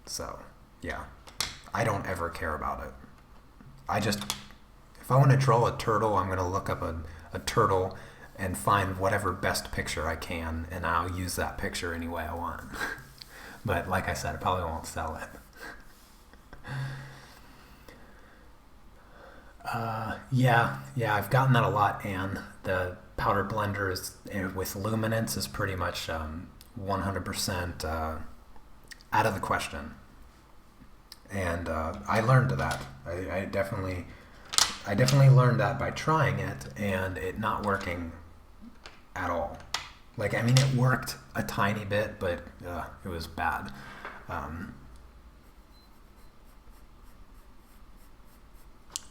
So yeah, I don't ever care about it. If I want to draw a turtle, I'm going to look up a turtle and find whatever best picture I can, and I'll use that picture any way I want. But like I said, I probably won't sell it. Yeah, I've gotten that a lot, and the powder blender with Luminance is pretty much 100% out of the question. And I learned that. I definitely learned that by trying it and it not working at all. Like, I mean, it worked a tiny bit, but it was bad.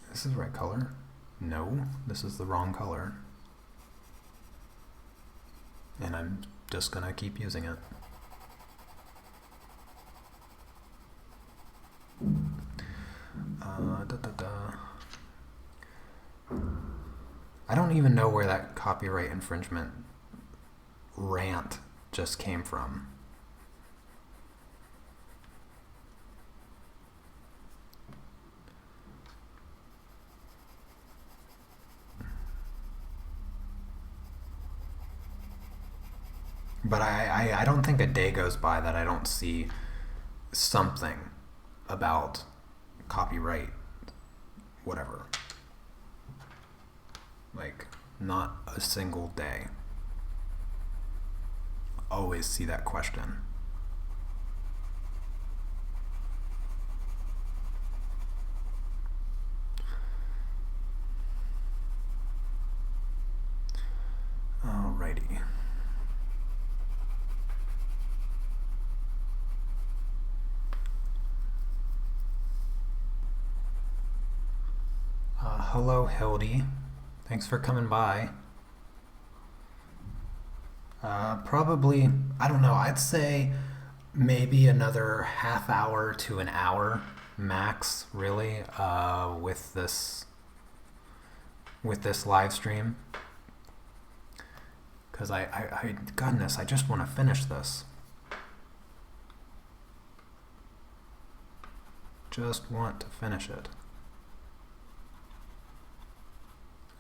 This is the right color? No, this is the wrong color. And I'm just gonna keep using it. I don't even know where that copyright infringement rant just came from. But I don't think a day goes by that I don't see something about copyright, whatever. Like, not a single day. Always see that question. Alrighty. Hello, Hildy. Thanks for coming by. Probably, I don't know, I'd say maybe another half hour to an hour max, really, with this live stream. Because goodness, I just want to finish this. Just want to finish it.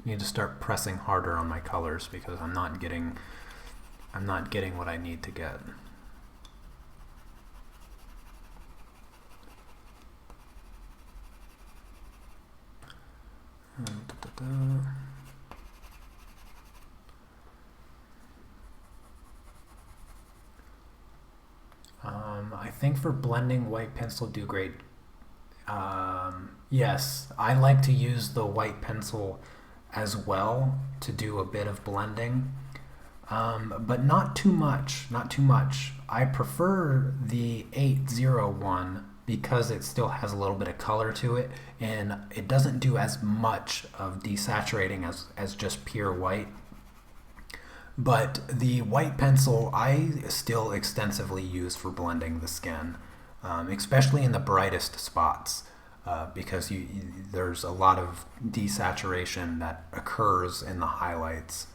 Need to start pressing harder on my colors because I'm not getting what I need to get. I think for blending, white pencil do great. Yes, I like to use the white pencil as well to do a bit of blending, but not too much. I prefer the 801 because it still has a little bit of color to it, and it doesn't do as much of desaturating as just pure white. But the white pencil I still extensively use for blending the skin, especially in the brightest spots. Because there's a lot of desaturation that occurs in the highlights.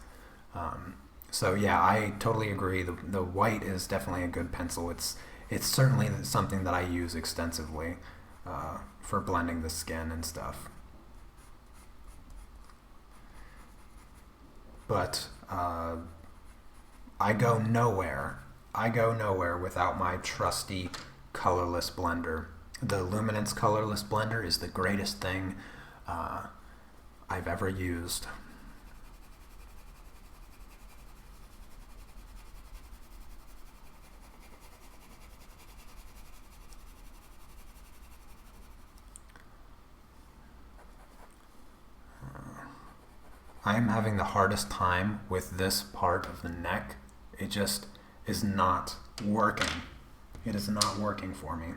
So yeah, I totally agree. The white is definitely a good pencil. It's certainly something that I use extensively for blending the skin and stuff. But I go nowhere without my trusty colorless blender. The Luminance colorless blender is the greatest thing I've ever used. I'm having the hardest time with this part of the neck. It just is not working. It is not working for me.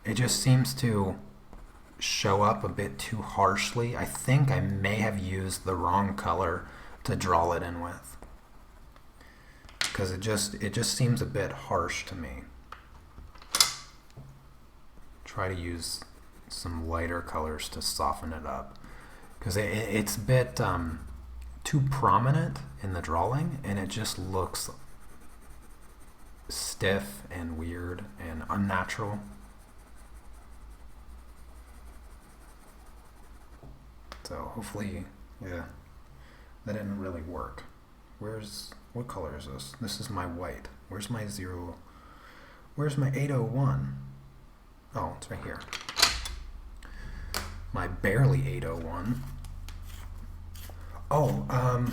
It just seems to show up a bit too harshly. I think I may have used the wrong color to draw it in with, because it just seems a bit harsh to me. Try to use some lighter colors to soften it up, because it's a bit too prominent in the drawing, and it just looks stiff and weird and unnatural. So hopefully, yeah, that didn't really work. What color is this? This is my white. Where's my 801? Oh, it's right here. My barely 801. Oh,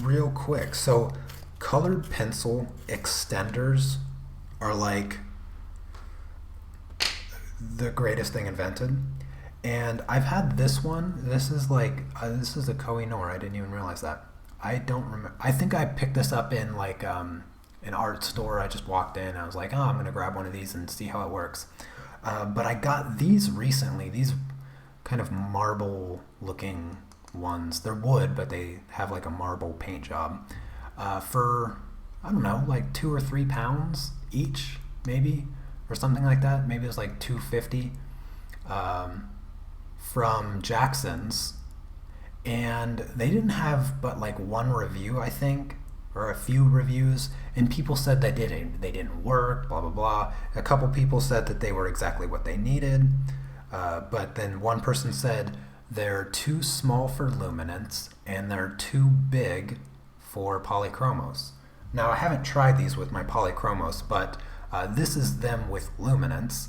real quick. So colored pencil extenders are like the greatest thing invented. And I've had this one. This is like this is a Koh-i-Noor. I didn't even realize that. I don't remember. I think I picked this up in like an art store. I just walked in. I was like, oh, I'm gonna grab one of these and see how it works. But I got these recently. These kind of marble-looking ones. They're wood, but they have like a marble paint job. For I don't know, like £2 or £3 each, maybe, or something like that. Maybe it was like $2.50. From Jackson's, and they didn't have but like one review, I think, or a few reviews, and people said they didn't work, blah blah blah. A couple people said that they were exactly what they needed, but then one person said they're too small for Luminance and they're too big for polychromos. Now I haven't tried these with my polychromos, but this is them with Luminance.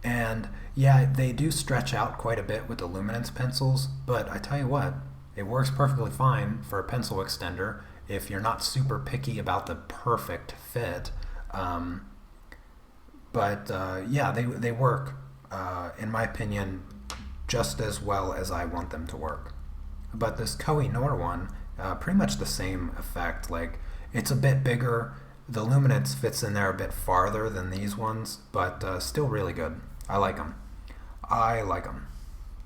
And yeah, they do stretch out quite a bit with the Luminance pencils, but I tell you what, it works perfectly fine for a pencil extender if you're not super picky about the perfect fit. Yeah, they work, in my opinion, just as well as I want them to work. But this Koh-i-Noor one, pretty much the same effect. Like, it's a bit bigger. The Luminance fits in there a bit farther than these ones, but still really good. I like them.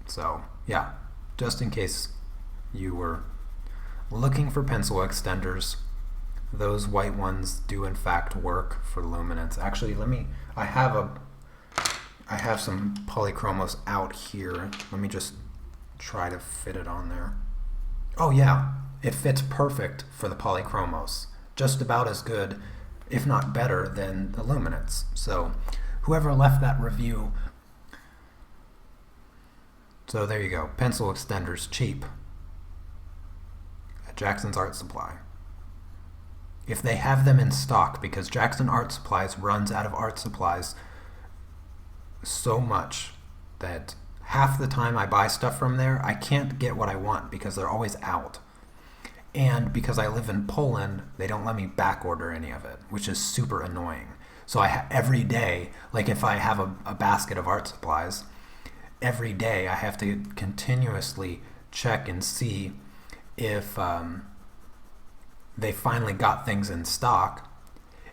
So, yeah, just in case you were looking for pencil extenders, those white ones do in fact work for Luminance. Actually, I have some polychromos out here. Let me just try to fit it on there. Oh yeah, it fits perfect for the polychromos. Just about as good, if not better, than the Luminance. So whoever left that review, so there you go. Pencil extenders, cheap, at Jackson's Art Supply. If they have them in stock, because Jackson Art Supplies runs out of art supplies so much that half the time I buy stuff from there, I can't get what I want because they're always out. And because I live in Poland, they don't let me back order any of it, which is super annoying. So every day, like if I have a basket of art supplies, every day I have to continuously check and see if they finally got things in stock.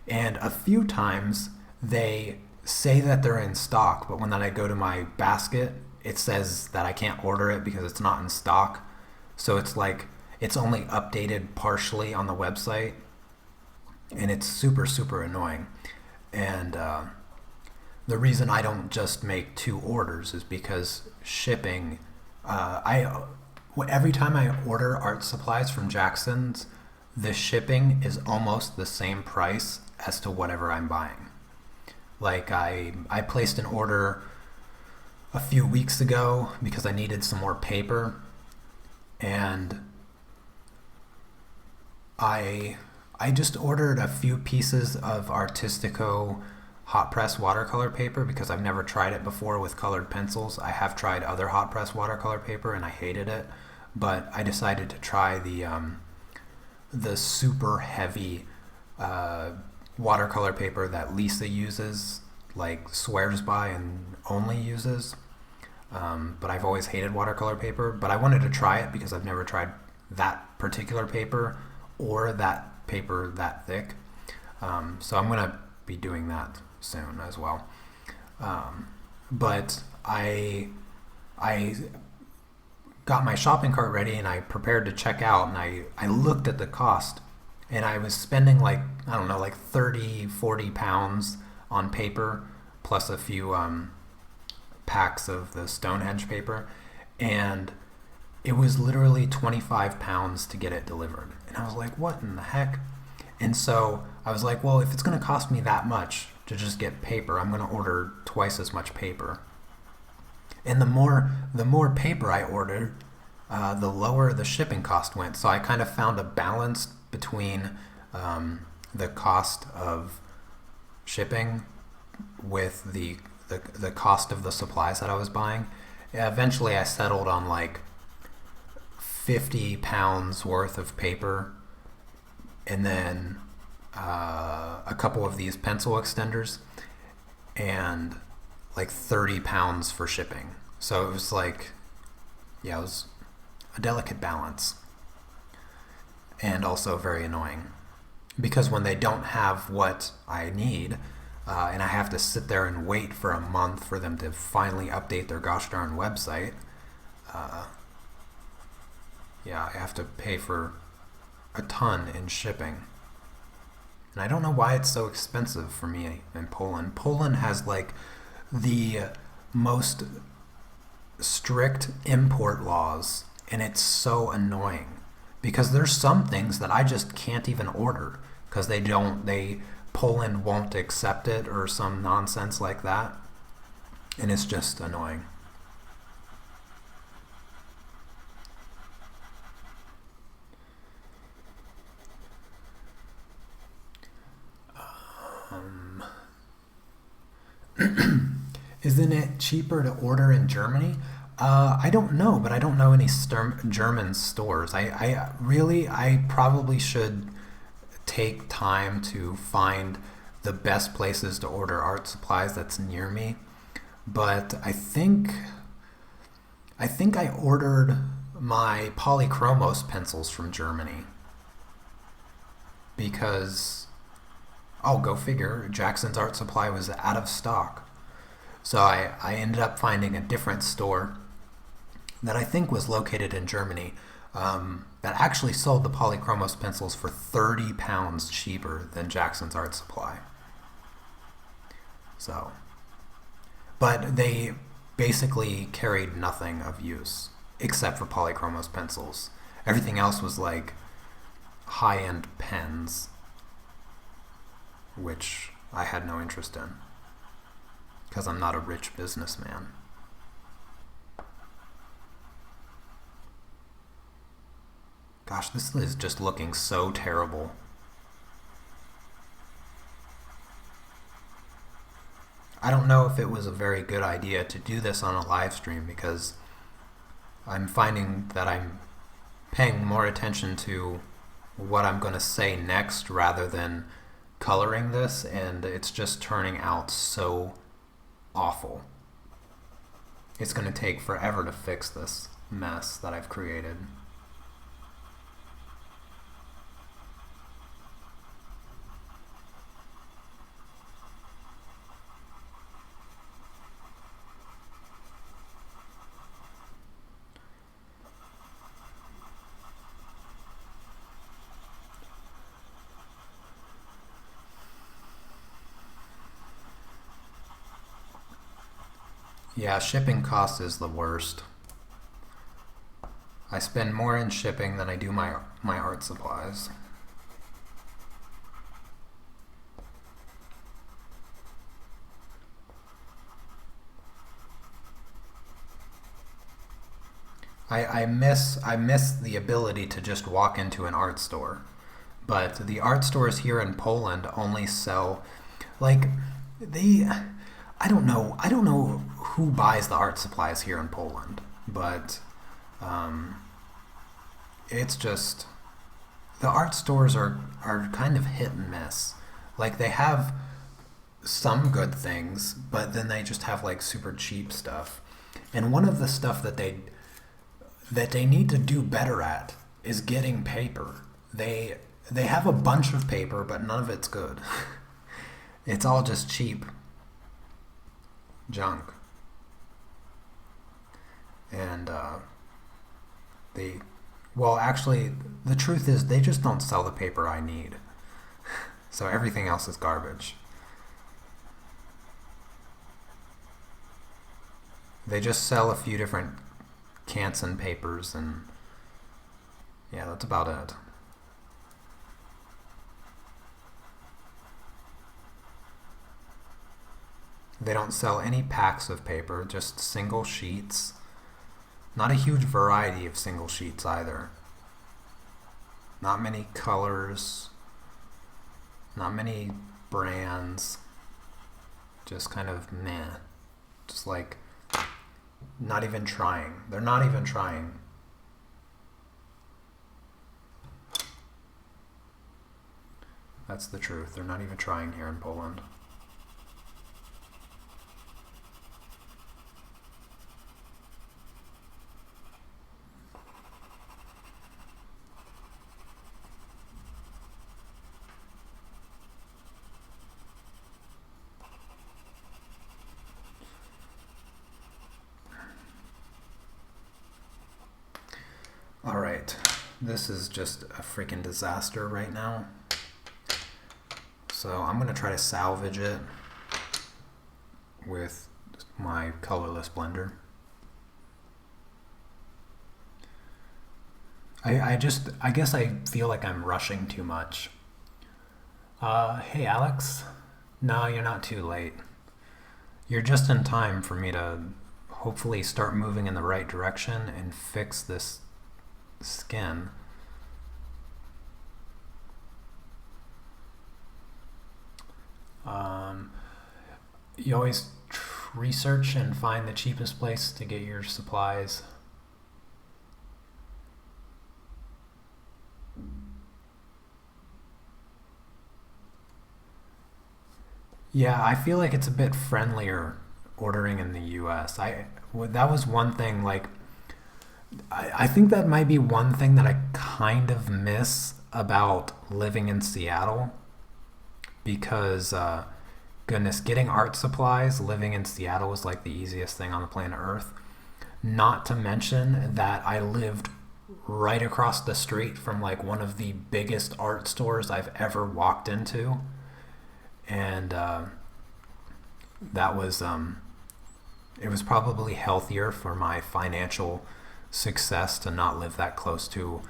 And a few times they say that they're in stock, but when I go to my basket, it says that I can't order it because it's not in stock. So it's like it's only updated partially on the website, and it's super, super annoying. And the reason I don't just make 2 orders is because shipping, every time I order art supplies from Jackson's, the shipping is almost the same price as to whatever I'm buying. Like I placed an order a few weeks ago because I needed some more paper, and I just ordered a few pieces of Artistico hot press watercolor paper because I've never tried it before with colored pencils. I have tried other hot press watercolor paper and I hated it, but I decided to try the super heavy watercolor paper that Lisa uses, like swears by and only uses. But I've always hated watercolor paper, but I wanted to try it because I've never tried that particular paper or that paper that thick. So I'm going to be doing that soon as well. But I got my shopping cart ready and I prepared to check out, and I looked at the cost, and I was spending like, I don't know, like 30-40 pounds on paper plus a few packs of the Stonehenge paper, and it was literally 25 pounds to get it delivered. And I was like, what in the heck? And so I was like, well, if it's going to cost me that much to just get paper, I'm going to order twice as much paper. And the more paper I ordered, the lower the shipping cost went. So I kind of found a balance between the cost of shipping with the cost of the supplies that I was buying. Eventually I settled on like 50 pounds worth of paper, and then a couple of these pencil extenders, and like 30 pounds for shipping. So it was like, yeah, it was a delicate balance, and also very annoying, because when they don't have what I need, and I have to sit there and wait for a month for them to finally update their gosh darn website, yeah, I have to pay for a ton in shipping. And I don't know why it's so expensive for me in Poland. Poland has like the most strict import laws, and it's so annoying because there's some things that I just can't even order because Poland won't accept it or some nonsense like that, and it's just annoying. Isn't it cheaper to order in Germany? I don't know, but I don't know any German stores. I probably should take time to find the best places to order art supplies that's near me. But I think I ordered my polychromos pencils from Germany because, oh, go figure, Jackson's Art Supply was out of stock. So I ended up finding a different store that I think was located in Germany, that actually sold the polychromos pencils for 30 pounds cheaper than Jackson's Art Supply. So, but they basically carried nothing of use except for polychromos pencils. Everything else was like high-end pens, which I had no interest in because I'm not a rich businessman. Gosh, this is just looking so terrible. I don't know if it was a very good idea to do this on a live stream because I'm finding that I'm paying more attention to what I'm going to say next rather than coloring this, and it's just turning out so awful. It's going to take forever to fix this mess that I've created. Yeah, shipping cost is the worst. I spend more in shipping than I do my art supplies. I miss the ability to just walk into an art store. But the art stores here in Poland only sell, like, I don't know who buys the art supplies here in Poland, but it's just, the art stores are kind of hit and miss. Like, they have some good things, but then they just have like super cheap stuff. And one of the stuff that they need to do better at is getting paper. They have a bunch of paper, but none of it's good. It's all just cheap junk. And actually, the truth is they just don't sell the paper I need. So everything else is garbage. They just sell a few different Canson papers, and yeah, that's about it. They don't sell any packs of paper, just single sheets. Not a huge variety of single sheets either. Not many colors. Not many brands. Just kind of meh. Just like not even trying. They're not even trying. That's the truth. They're not even trying here in Poland. Alright, this is just a freaking disaster right now. So I'm going to try to salvage it with my colorless blender. I guess I feel like I'm rushing too much. Hey Alex. No, you're not too late. You're just in time for me to hopefully start moving in the right direction and fix this skin. You always research and find the cheapest place to get your supplies. Yeah, I feel like it's a bit friendlier ordering in the US. That was one thing, like, I think that might be one thing that I kind of miss about living in Seattle, because goodness, getting art supplies living in Seattle was like the easiest thing on the planet Earth. Not to mention that I lived right across the street from like one of the biggest art stores I've ever walked into, and that was it was probably healthier for my financial success to not live that close to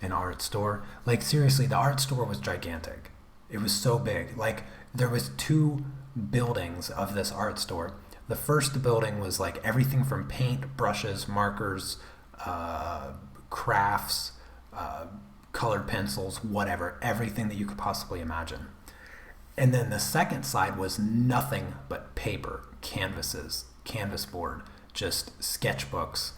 an art store. Like seriously, the art store was gigantic. It was so big. Like there was 2 buildings of this art store. The first building was like everything from paint, brushes, markers, crafts, colored pencils, whatever, everything that you could possibly imagine. And then the second side was nothing but paper, canvases, canvas board, just sketchbooks,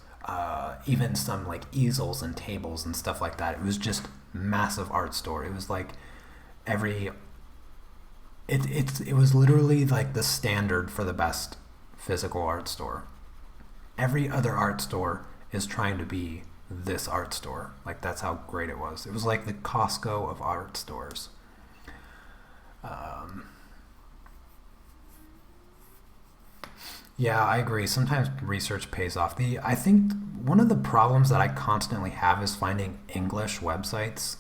even some like easels and tables and stuff like that. It was just massive art store. It was like it was literally like the standard for the best physical art store. Every other art store is trying to be this art store. Like that's how great it was. It was like the Costco of art stores. Yeah, I agree. Sometimes research pays off. I think one of the problems that I constantly have is finding English websites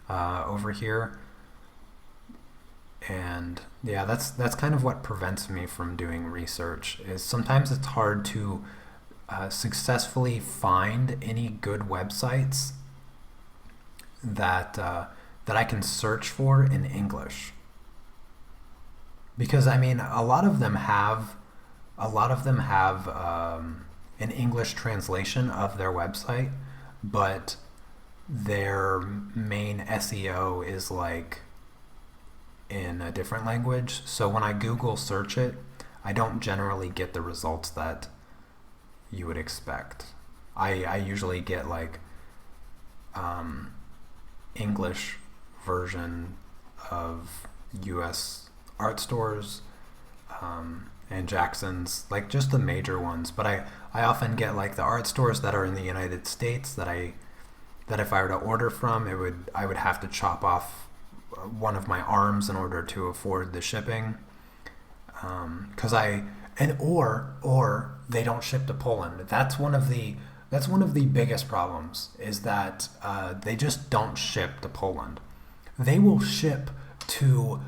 over here. And yeah, that's kind of what prevents me from doing research, is sometimes it's hard to successfully find any good websites that I can search for in English. Because I mean, a lot of them have an English translation of their website, but their main SEO is like in a different language. So when I Google search it, I don't generally get the results that you would expect. I usually get like English version of US art stores and Jackson's, like just the major ones. But I often get like the art stores that are in the United States that if I were to order from, I would have to chop off one of my arms in order to afford the shipping. Or they don't ship to Poland. That's one of the biggest problems, is that they just don't ship to Poland. They will ship to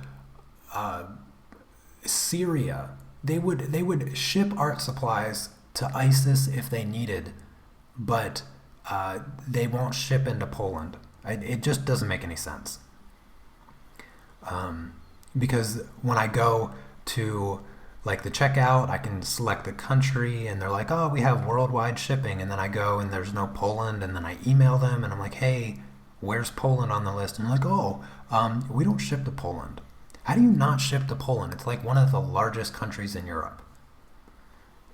Syria. They would ship art supplies to ISIS if they needed, but they won't ship into Poland. It just doesn't make any sense. Because when I go to like the checkout, I can select the country and they're like, oh, we have worldwide shipping. And then I go and there's no Poland, and then I email them and I'm like, hey, where's Poland on the list? And they're like, oh, we don't ship to Poland. How do you not ship to Poland? It's like one of the largest countries in Europe.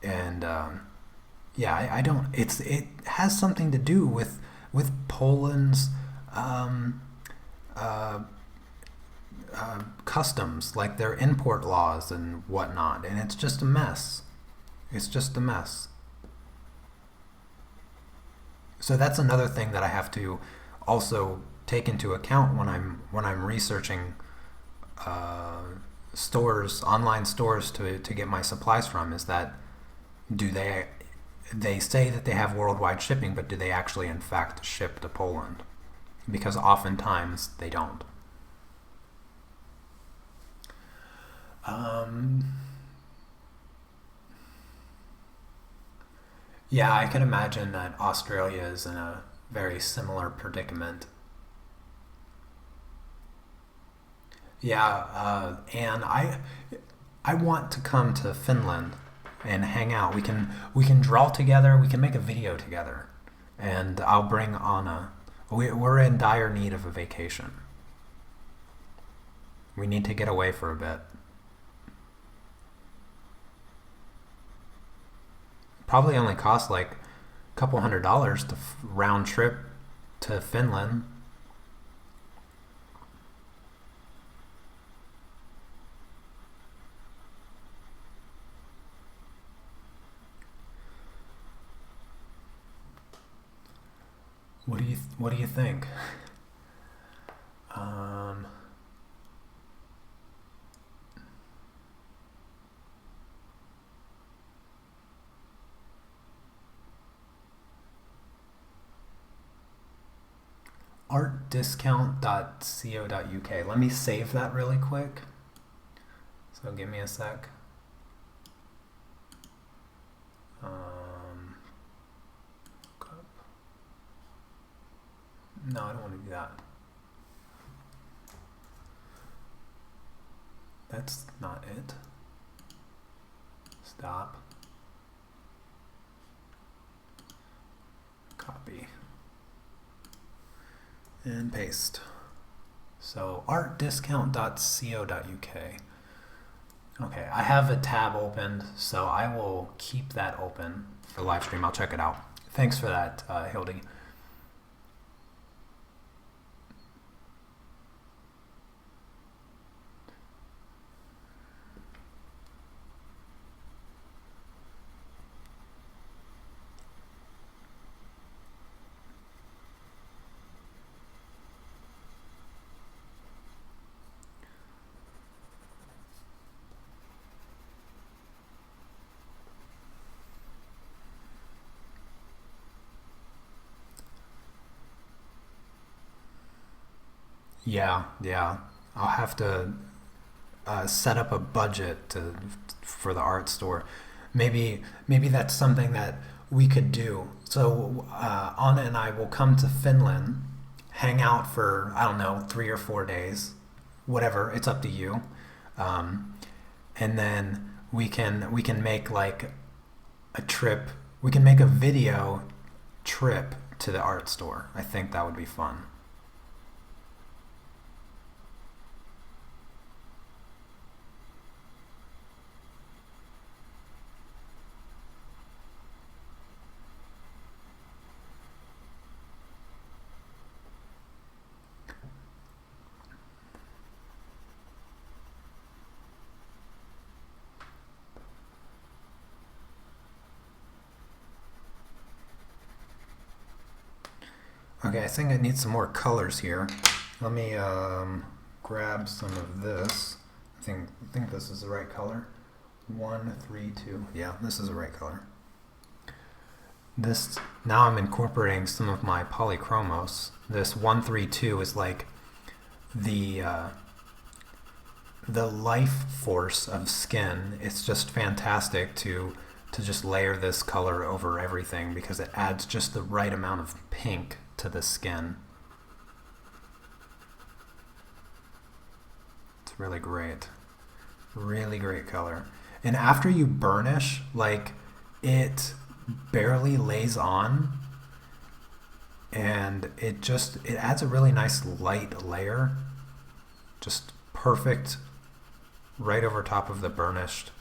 And yeah, I don't. It has something to do with Poland's customs, like their import laws and whatnot, and it's just a mess. It's just a mess. So that's another thing that I have to also take into account when I'm researching stores, online stores to get my supplies from, is that they say that they have worldwide shipping, but do they actually in fact ship to Poland? Because oftentimes they don't. Yeah, I can imagine that Australia is in a very similar predicament. Yeah, and I want to come to Finland and hang out. We can draw together. We can make a video together, and I'll bring Anna. We're in dire need of a vacation. We need to get away for a bit. Probably only costs like a couple $100 to round trip to Finland. What do you think? Um, artdiscount.co.uk. Let me save that really quick. So give me a sec. No, I don't want to do that. That's not it. Stop. Copy. And paste. So artdiscount.co.uk. Okay, I have a tab opened, so I will keep that open for live stream. I'll check it out. Thanks for that, Hildy. Yeah. I'll have to set up a budget for the art store. Maybe that's something that we could do. So Anna and I will come to Finland, hang out for, I don't know, 3 or 4 days, whatever. It's up to you. Um, and then we can make like a trip. We can make a video trip to the art store. I think that would be fun. Okay, I think I need some more colors here. Let me grab some of this. I think this is the right color. 1, 3, 2. Yeah, this is the right color. This, now I'm incorporating some of my polychromos. This 1, 3, 2 is like the life force of skin. It's just fantastic to just layer this color over everything because it adds just the right amount of pink to the skin. It's really great. Really great color. And after you burnish, like, it barely lays on, and it adds a really nice light layer. Just perfect right over top of the burnished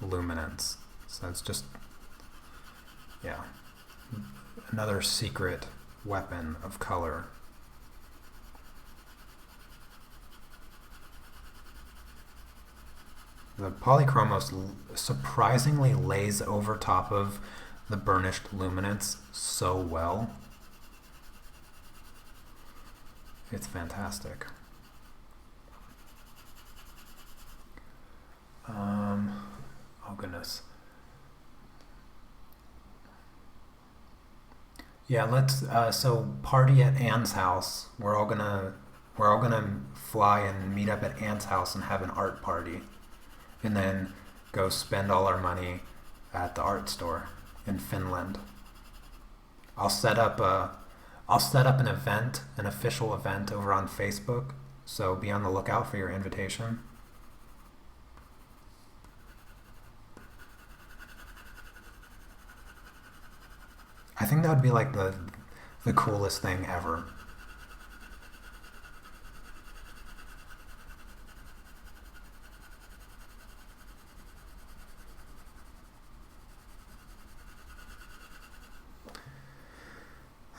luminance. So it's just, yeah, another secret weapon of color. The polychromos surprisingly lays over top of the burnished luminance so well. It's fantastic. Oh goodness. Yeah, let's so party at Anne's house. We're all gonna fly and meet up at Anne's house and have an art party, and then go spend all our money at the art store in Finland. I'll set up an event, an official event over on Facebook, so be on the lookout for your invitation. I think that would be like the coolest thing ever.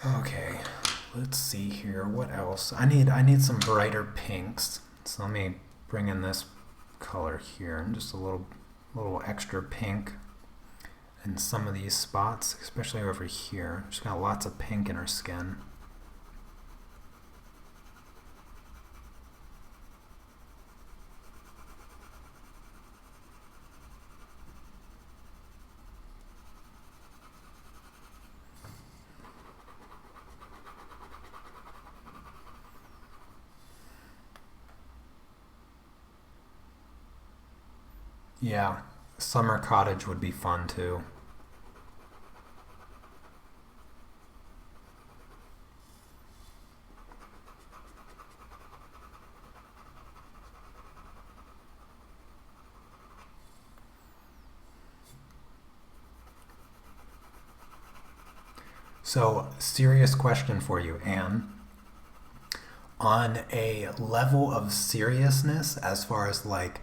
Okay, let's see here. What else? I need some brighter pinks. So let me bring in this color here and just a little extra pink in some of these spots, especially over here. She's got lots of pink in her skin. Yeah, summer cottage would be fun too. So, serious question for you, Anne. On a level of seriousness, as far as like,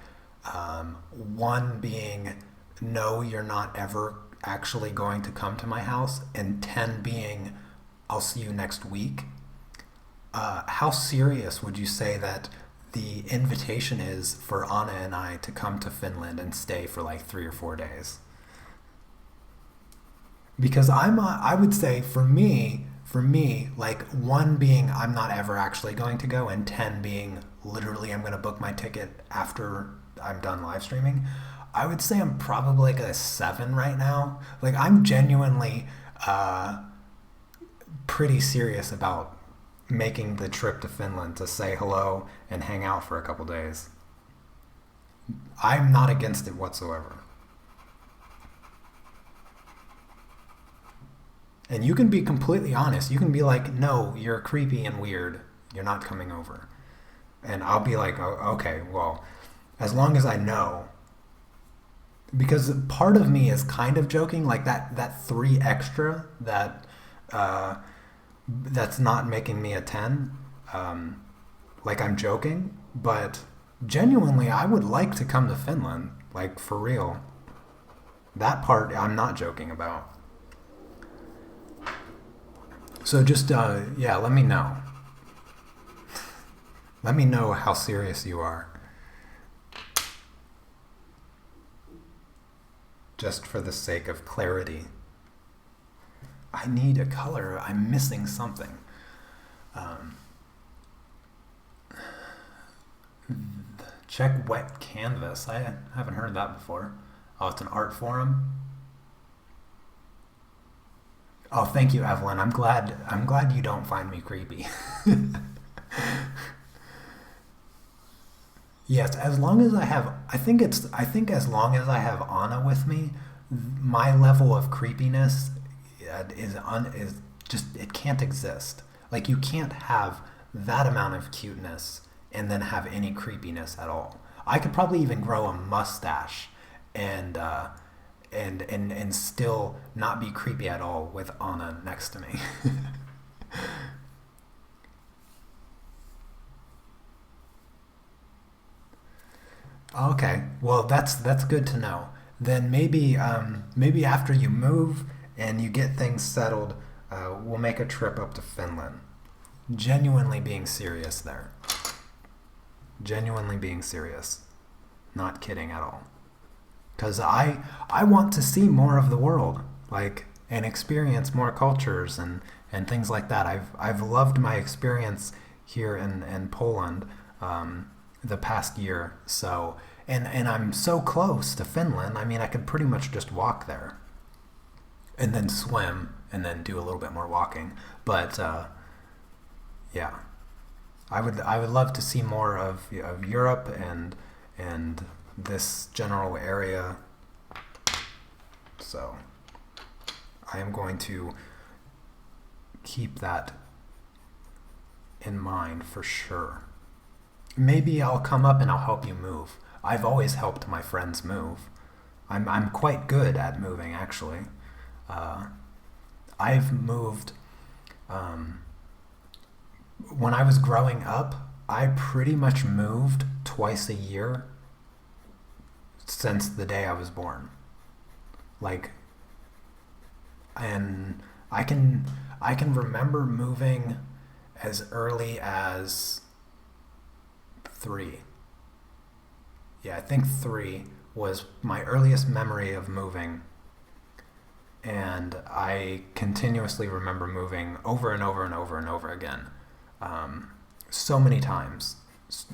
one being, no, you're not ever actually going to come to my house, and 10 being, I'll see you next week, how serious would you say that the invitation is for Anna and I to come to Finland and stay for like 3 or 4 days? Because I would say for me, like 1 being I'm not ever actually going to go, and 10 being literally I'm going to book my ticket after I'm done live streaming, I would say I'm probably like a 7 right now. Like I'm genuinely pretty serious about making the trip to Finland to say hello and hang out for a couple days. I'm not against it whatsoever. And you can be completely honest. You can be like, no, you're creepy and weird. You're not coming over. And I'll be like, oh, okay, well, as long as I know. Because part of me is kind of joking, like that 3 extra that's not making me a 10. Like I'm joking, but genuinely I would like to come to Finland, like for real. That part I'm not joking about. So just, yeah, let me know. Let me know how serious you are. Just for the sake of clarity. I need a color. I'm missing something. Check wet canvas. I haven't heard that before. Oh, it's an art forum. Oh, thank you, Evelyn. I'm glad you don't find me creepy. Yes, as long as I have, I think as long as I have Anna with me, my level of creepiness is just, it can't exist. Like, you can't have that amount of cuteness and then have any creepiness at all. I could probably even grow a mustache and and still not be creepy at all with Anna next to me. Okay, well that's good to know. Then maybe after you move and you get things settled, we'll make a trip up to Finland. Genuinely being serious there. Genuinely being serious. Not kidding at all. Because I want to see more of the world, like, and experience more cultures and things like that. I've loved my experience here in Poland the past year. So and I'm so close to Finland. I mean, I could pretty much just walk there, and then swim, and then do a little bit more walking. But yeah, I would love to see more of Europe and this general area. So I am going to keep that in mind for sure. Maybe I'll come up and I'll help you move. I've always helped my friends move. I'm quite good at moving, actually. I've moved. When I was growing up, I pretty much moved twice a year since the day I was born. Like, and I can remember moving as early as 3. Yeah, I think 3 was my earliest memory of moving. And I continuously remember moving over and over and over and over again. So many times.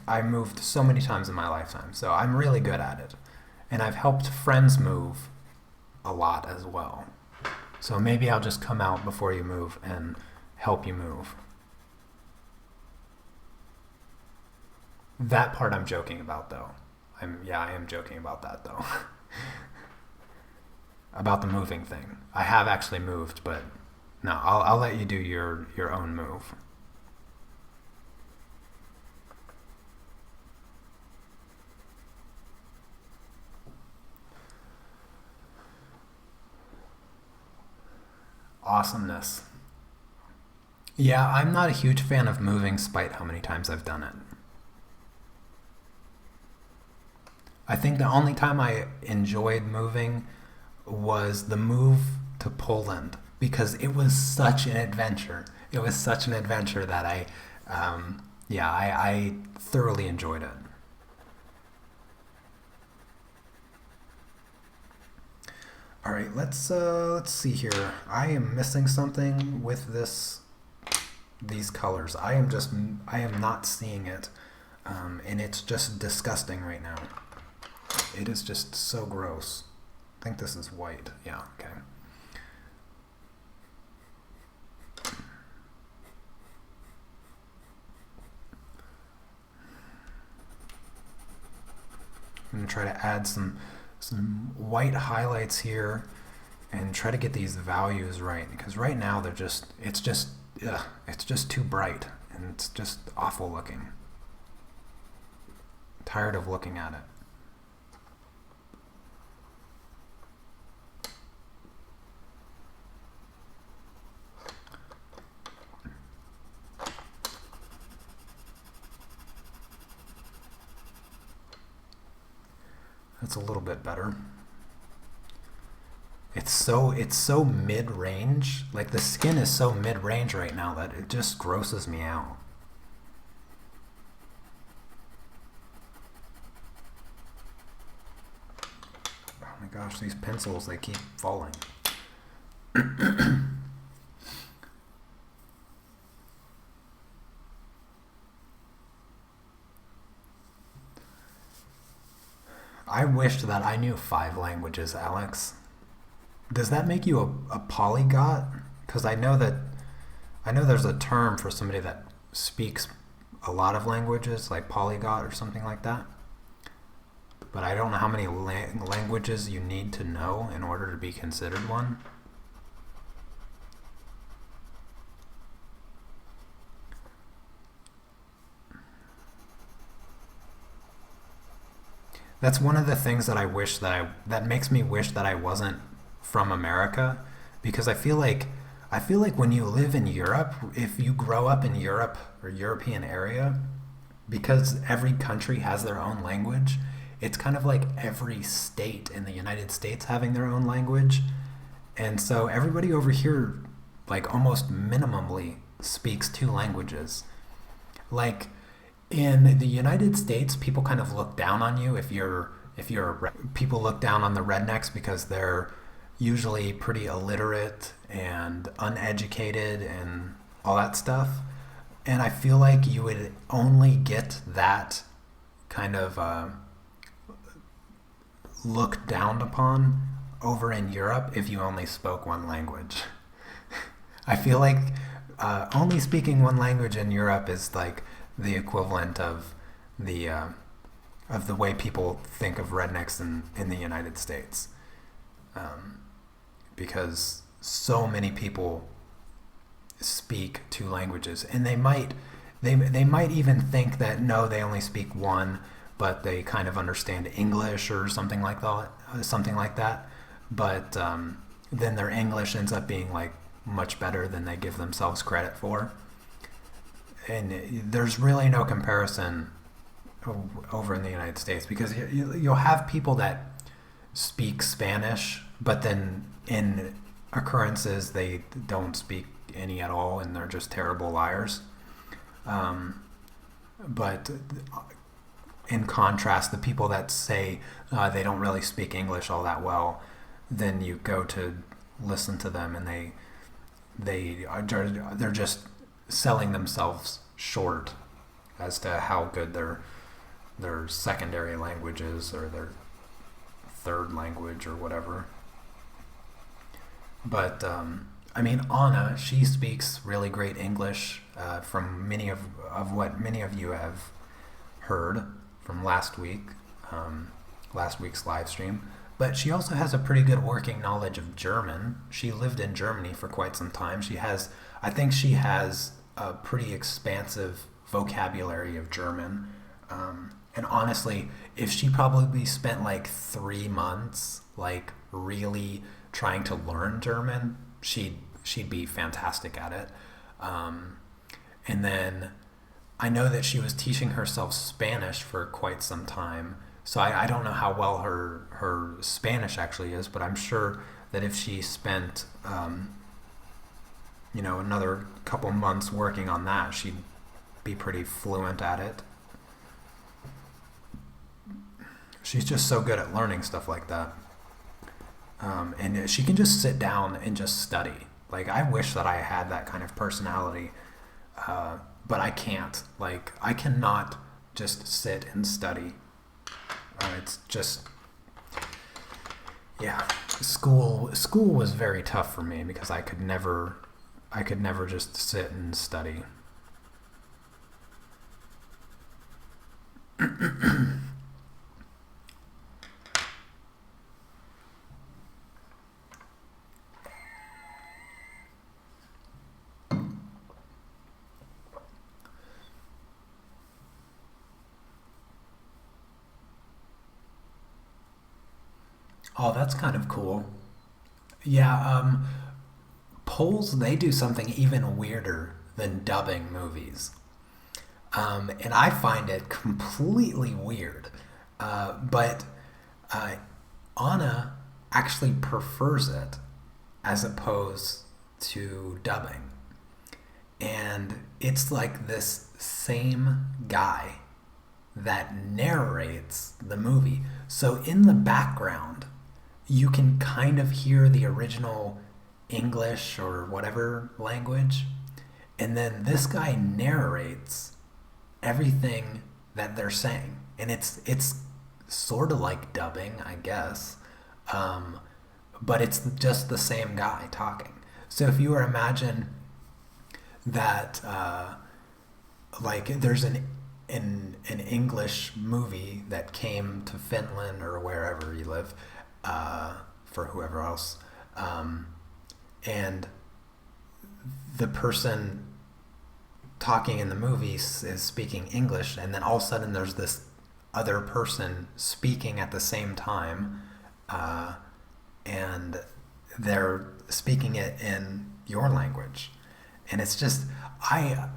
I moved so many times in my lifetime. So I'm really good at it. And I've helped friends move a lot as well. So maybe I'll just come out before you move and help you move. That part I'm joking about, though. I am joking about that, though. About the moving thing. I have actually moved, but no, I'll let you do your own move. Awesomeness. Yeah, I'm not a huge fan of moving, despite how many times I've done it. I think the only time I enjoyed moving was the move to Poland, because it was such an adventure. It was such an adventure that I thoroughly enjoyed it. All right, let's see here. I am missing something with these colors. I am not seeing it, and it's just disgusting right now. It is just so gross. I think this is white. Yeah, okay. I'm going to try to add some white highlights here and try to get these values right, because right now it's just too bright and it's just awful looking. Tired of looking at it. That's a little bit better. It's so mid-range. Like, the skin is so mid-range right now that it just grosses me out. Oh my gosh, these pencils, they keep falling. wished that I knew 5 languages, Alex. Does that make you a polyglot? Because I know there's a term for somebody that speaks a lot of languages, like polyglot or something like that. But I don't know how many languages you need to know in order to be considered one. That's one of the things that that makes me wish that I wasn't from America, because I feel like when you live in Europe, if you grow up in Europe or European area, because every country has their own language, it's kind of like every state in the United States having their own language. And so everybody over here, like, almost minimally speaks 2 languages. Like, in the United States, people kind of look down on you people look down on the rednecks because they're usually pretty illiterate and uneducated and all that stuff. And I feel like you would only get that kind of looked down upon over in Europe if you only spoke one language. I feel like only speaking one language in Europe is like the equivalent of the way people think of rednecks in the United States, because so many people speak 2 languages, and they might even think that no, they only speak one, but they kind of understand English or something like that. But then their English ends up being like much better than they give themselves credit for. And there's really no comparison over in the United States, because you'll have people that speak Spanish, but then in occurrences they don't speak any at all, and they're just terrible liars. But in contrast, the people that say they don't really speak English all that well, then you go to listen to them, and they're just selling themselves short as to how good their secondary language is, or their third language or whatever. But I mean, Anna, she speaks really great English, from many of what many of you have heard from last week's live stream. But she also has a pretty good working knowledge of German. She lived in Germany for quite some time. I think she has a pretty expansive vocabulary of German. And honestly, if she probably spent like 3 months, like really trying to learn German, she'd be fantastic at it. And then I know that she was teaching herself Spanish for quite some time. So I don't know how well her Spanish actually is, but I'm sure that if she spent another couple months working on that, she'd be pretty fluent at it. She's just so good at learning stuff like that. And she can just sit down and just study. Like, I wish that I had that kind of personality, but I can't. Like, I cannot just sit and study. It's just, yeah. School was very tough for me because I could never just sit and study. Oh, that's kind of cool. Yeah, Poles, they do something even weirder than dubbing movies. And I find it completely weird. But Anna actually prefers it as opposed to dubbing. And it's like this same guy that narrates the movie. So in the background, you can kind of hear the original English or whatever language, and then this guy narrates everything that they're saying, and it's sort of like dubbing, I guess. But it's just the same guy talking. So if you were imagine that like there's an English movie that came to Finland or wherever you live, for whoever else, and the person talking in the movie is speaking English, and then all of a sudden there's this other person speaking at the same time, and they're speaking it in your language, and it's just I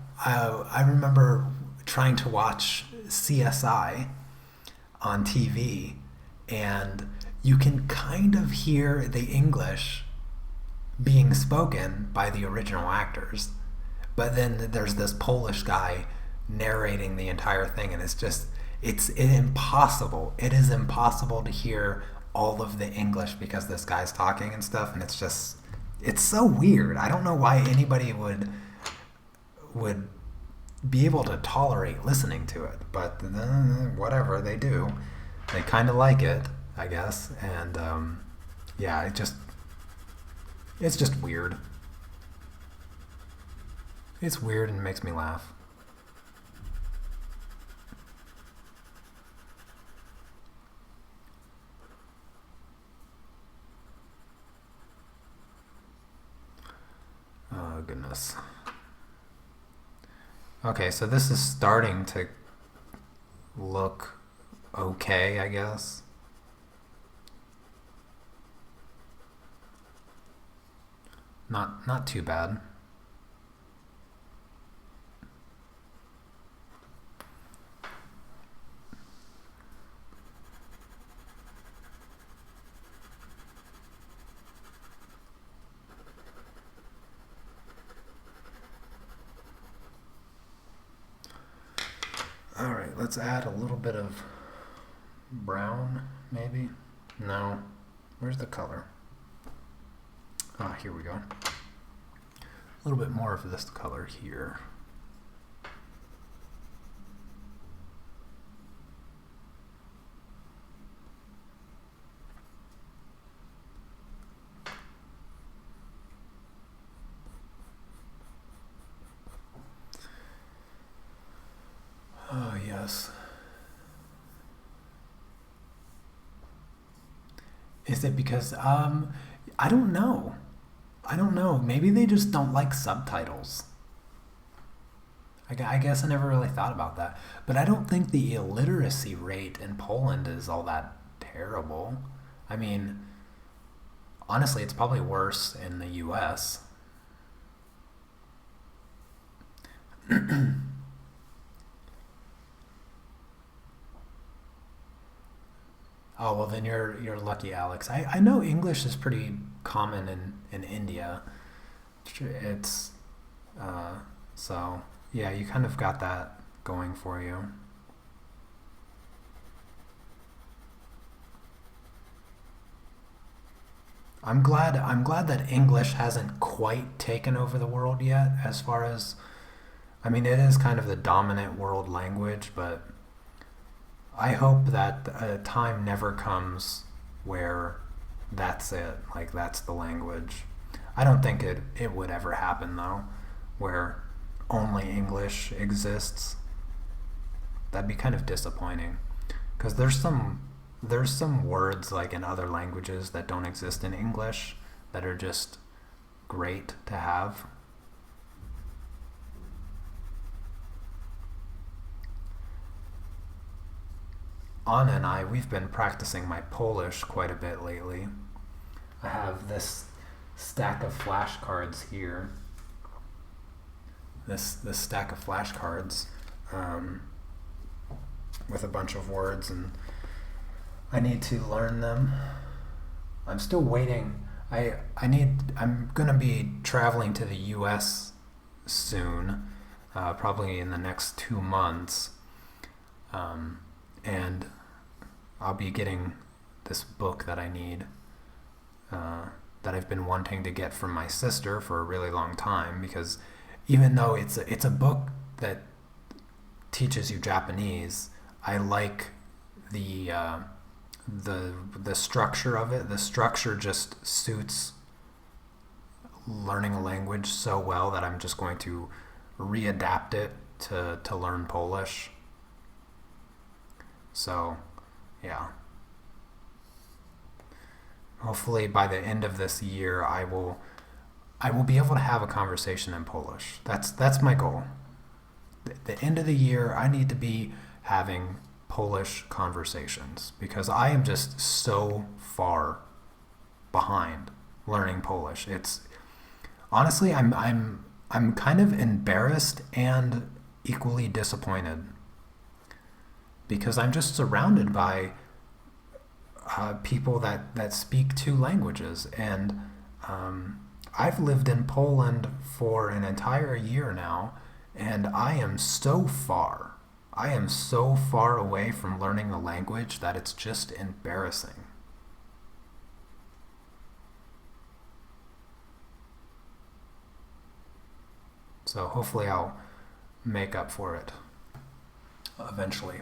remember trying to watch CSI on TV, and you can kind of hear the English being spoken by the original actors, but then there's this Polish guy narrating the entire thing, and it's impossible. It is impossible to hear all of the English because this guy's talking and stuff, and it's so weird. I don't know why anybody would be able to tolerate listening to it, but whatever, they do. They kind of like it, I guess, and yeah, it's just weird. It's weird and makes me laugh. Oh, goodness. Okay, so this is starting to look okay, I guess. Not too bad. All right, let's add a little bit of brown, maybe? No. Where's the color? Ah, here we go. A little bit more of this color here. Oh, yes. Is it because, I don't know. I don't know. Maybe they just don't like subtitles. I guess I never really thought about that. But I don't think the illiteracy rate in Poland is all that terrible. I mean, honestly, it's probably worse in the US. Oh, well, then you're lucky, Alex. I know English is pretty common in India. It's so yeah, you kind of got that going for you. I'm glad that English hasn't quite taken over the world yet, as far as, I mean, it is kind of the dominant world language, but I hope that a time never comes where that's it, like that's the language. I don't think it would ever happen though, where only English exists. That'd be kind of disappointing, because there's some words like in other languages that don't exist in English that are just great to have. Anna and I, we've been practicing my Polish quite a bit lately. I have this stack of flashcards here. This stack of flashcards with a bunch of words, and I need to learn them. I'm still waiting. I'm gonna be traveling to the U.S. soon, probably in the next 2 months, and I'll be getting this book that I need, that I've been wanting to get from my sister for a really long time, because even though it's a book that teaches you Japanese, I like the the structure of it. The structure just suits learning a language so well that I'm just going to readapt it to learn Polish. So, yeah. Hopefully by the end of this year I will be able to have a conversation in Polish. That's my goal. The end of the year I need to be having Polish conversations because I am just so far behind learning Polish. It's honestly I'm kind of embarrassed and equally disappointed because I'm just surrounded by people that speak two languages, and I've lived in Poland for an entire year now, and I am so far away from learning the language that it's just embarrassing. So hopefully I'll make up for it eventually.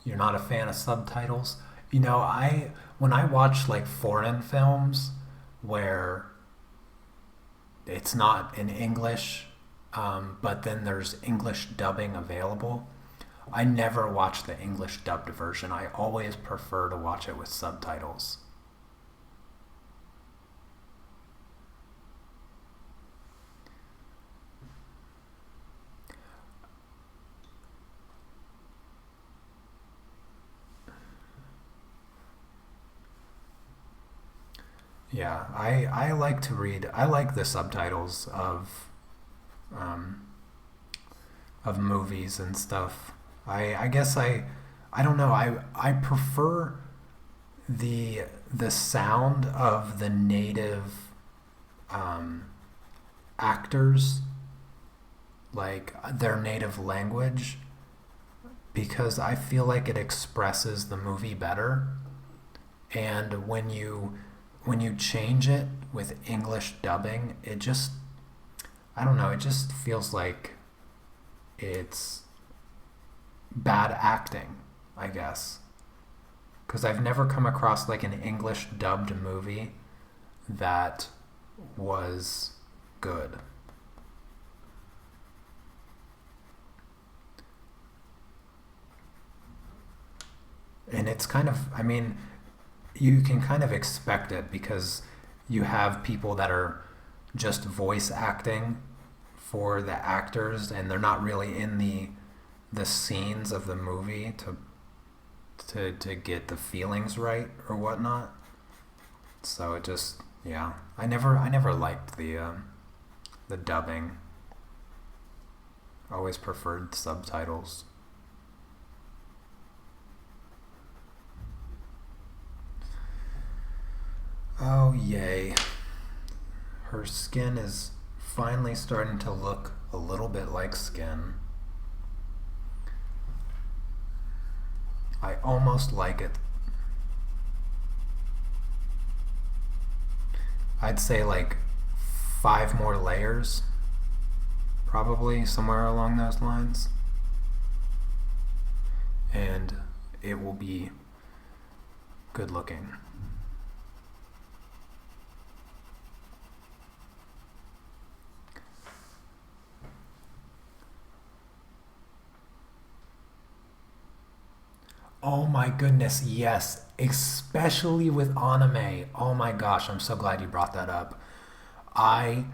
You're not a fan of subtitles? You know, when I watch like foreign films where it's not in English, but then there's English dubbing available, I never watch the English dubbed version. I always prefer to watch it with subtitles. Yeah, I like to read. I like the subtitles um, of movies and stuff. I guess I don't know. I prefer the sound of the native um, actors, like their native language, because I feel like it expresses the movie better. And when you change it with English dubbing, it just, I don't know, it just feels like it's bad acting, I guess. Because I've never come across like an English dubbed movie that was good. And it's kind of, I mean, you can kind of expect it because you have people that are just voice acting for the actors and they're not really in the scenes of the movie to get the feelings right or whatnot. So it just, yeah, I never liked the dubbing. Always preferred subtitles. Oh, yay. Her skin is finally starting to look a little bit like skin. I almost like it. I'd say like 5 more layers, probably somewhere along those lines. And it will be good looking. Oh my goodness, yes. Especially with anime. Oh my gosh, I'm so glad you brought that up. I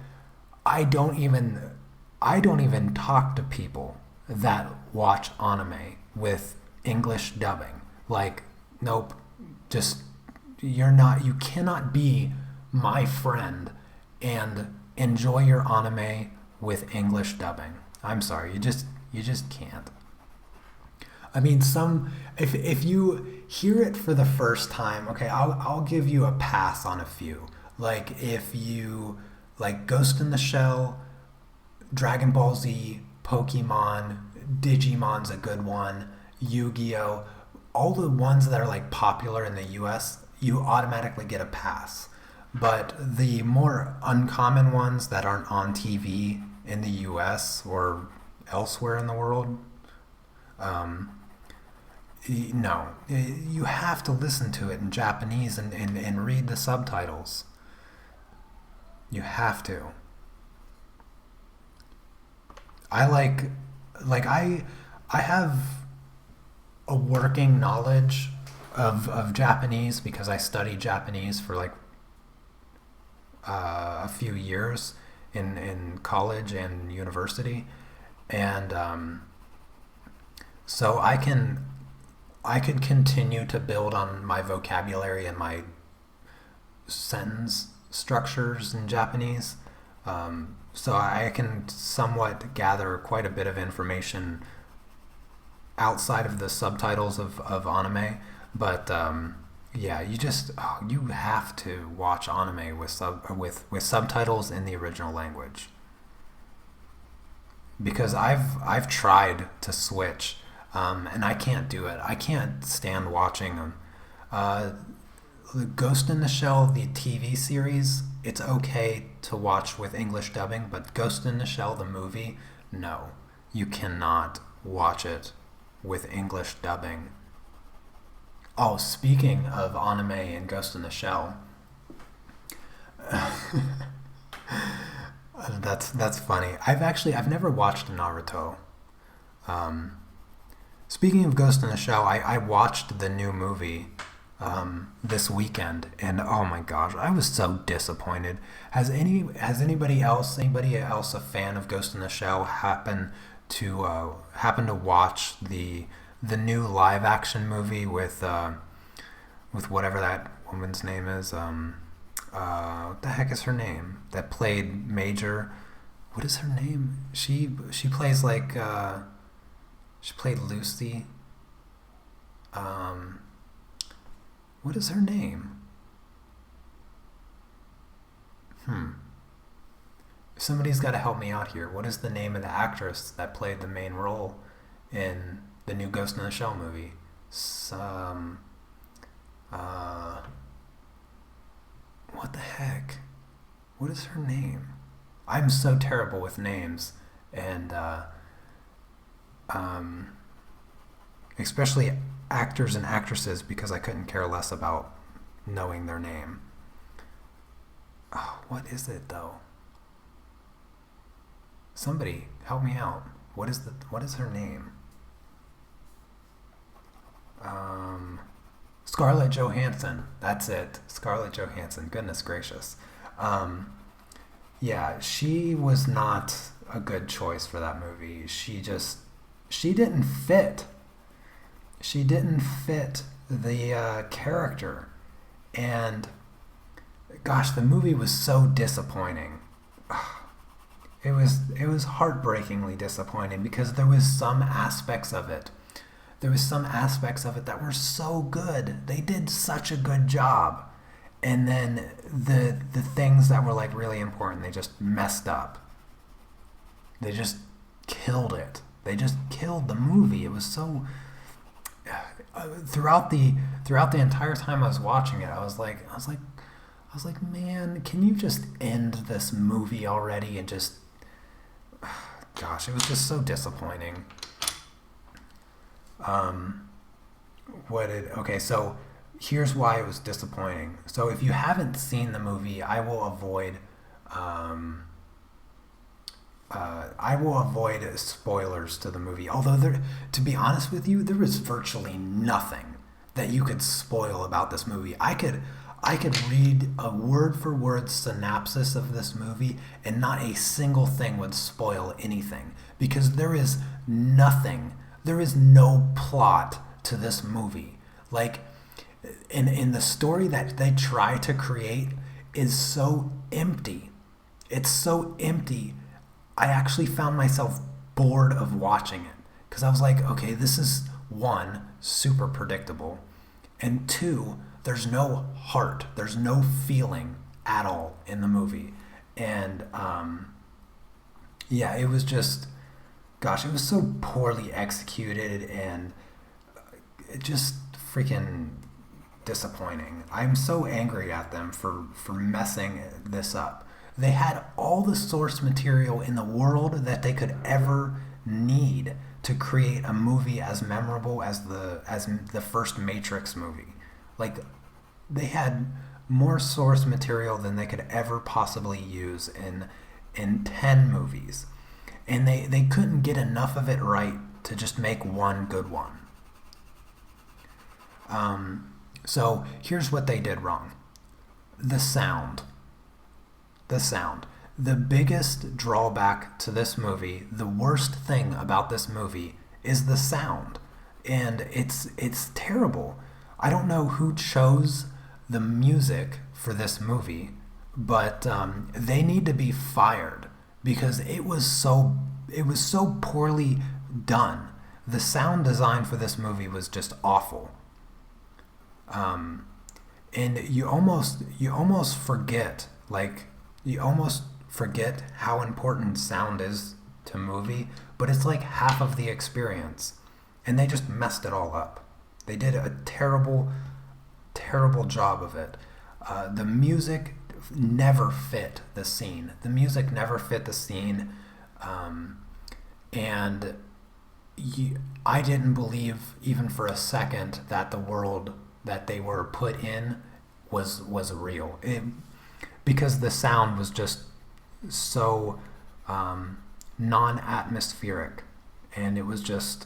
I don't even talk to people that watch anime with English dubbing. Like, nope. Just you cannot be my friend and enjoy your anime with English dubbing. I'm sorry, you just can't. I mean, if you hear it for the first time, okay, I'll give you a pass on a few. Like if you like Ghost in the Shell, Dragon Ball Z, Pokemon, Digimon's a good one, Yu-Gi-Oh, all the ones that are like popular in the US, you automatically get a pass. But the more uncommon ones that aren't on TV in the US or elsewhere in the world, no, you have to listen to it in Japanese and read the subtitles. You have to. I have a working knowledge of Japanese because I studied Japanese for like a few years in college and university, and so I can continue to build on my vocabulary and my sentence structures in Japanese. So I can somewhat gather quite a bit of information outside of the subtitles of anime. But yeah, you have to watch anime with subtitles in the original language. Because I've tried to switch, and I can't do it. I can't stand watching them. Ghost in the Shell, the TV series, it's okay to watch with English dubbing, but Ghost in the Shell, the movie, no. You cannot watch it with English dubbing. Oh, speaking of anime and Ghost in the Shell, that's funny. I've never watched Naruto. Speaking of Ghost in the Shell, I watched the new movie this weekend, and oh my gosh, I was so disappointed. Has anybody else a fan of Ghost in the Shell happen to watch the new live action movie with whatever that woman's name is? What the heck is her name? That played Major. What is her name? She plays like she played Lucy. What is her name? Somebody's got to help me out here. What is the name of the actress that played the main role in the new Ghost in the Shell movie? What the heck? What is her name? I'm so terrible with names, and especially actors and actresses, because I couldn't care less about knowing their name. Oh, what is it though? Somebody help me out. What is her name? Scarlett Johansson. That's it. Scarlett Johansson. Goodness gracious. Yeah, she was not a good choice for that movie. She didn't fit. She didn't fit the character. And gosh, the movie was so disappointing. It was heartbreakingly disappointing, because there was some aspects of it. There was some aspects of it that were so good. They did such a good job. And then the things that were like really important, they just messed up. They just killed it. They just killed the movie. It was so throughout the entire time I was watching it, I was like, man, can you just end this movie already? And just, gosh, it was just so disappointing. Okay, so here's why it was disappointing. So if you haven't seen the movie, I will avoid spoilers to the movie. Although to be honest with you, there was virtually nothing that you could spoil about this movie. I could read a word for word synopsis of this movie, and not a single thing would spoil anything, because there is nothing. There is no plot to this movie. Like, in the story that they try to create is so empty. It's so empty. I actually found myself bored of watching it, because I was like, okay, this is, one, super predictable, and two, there's no heart. There's no feeling at all in the movie. And yeah, it was just, gosh, it was so poorly executed, and it just freaking disappointing. I'm so angry at them for messing this up. They had all the source material in the world that they could ever need to create a movie as memorable as the first Matrix movie. Like, they had more source material than they could ever possibly use in 10 movies. And they couldn't get enough of it right to just make one good one. So here's what they did wrong. The sound. The biggest drawback to this movie, the worst thing about this movie, is the sound. And it's terrible. I don't know who chose the music for this movie, but they need to be fired because it was so poorly done. The sound design for this movie was just awful. And you almost forget how important sound is to movie, but it's like half of the experience, and they just messed it all up. They did a terrible job of it. The music never fit the scene. And I didn't believe even for a second that the world that they were put in was real. Because the sound was just so non-atmospheric, and it was just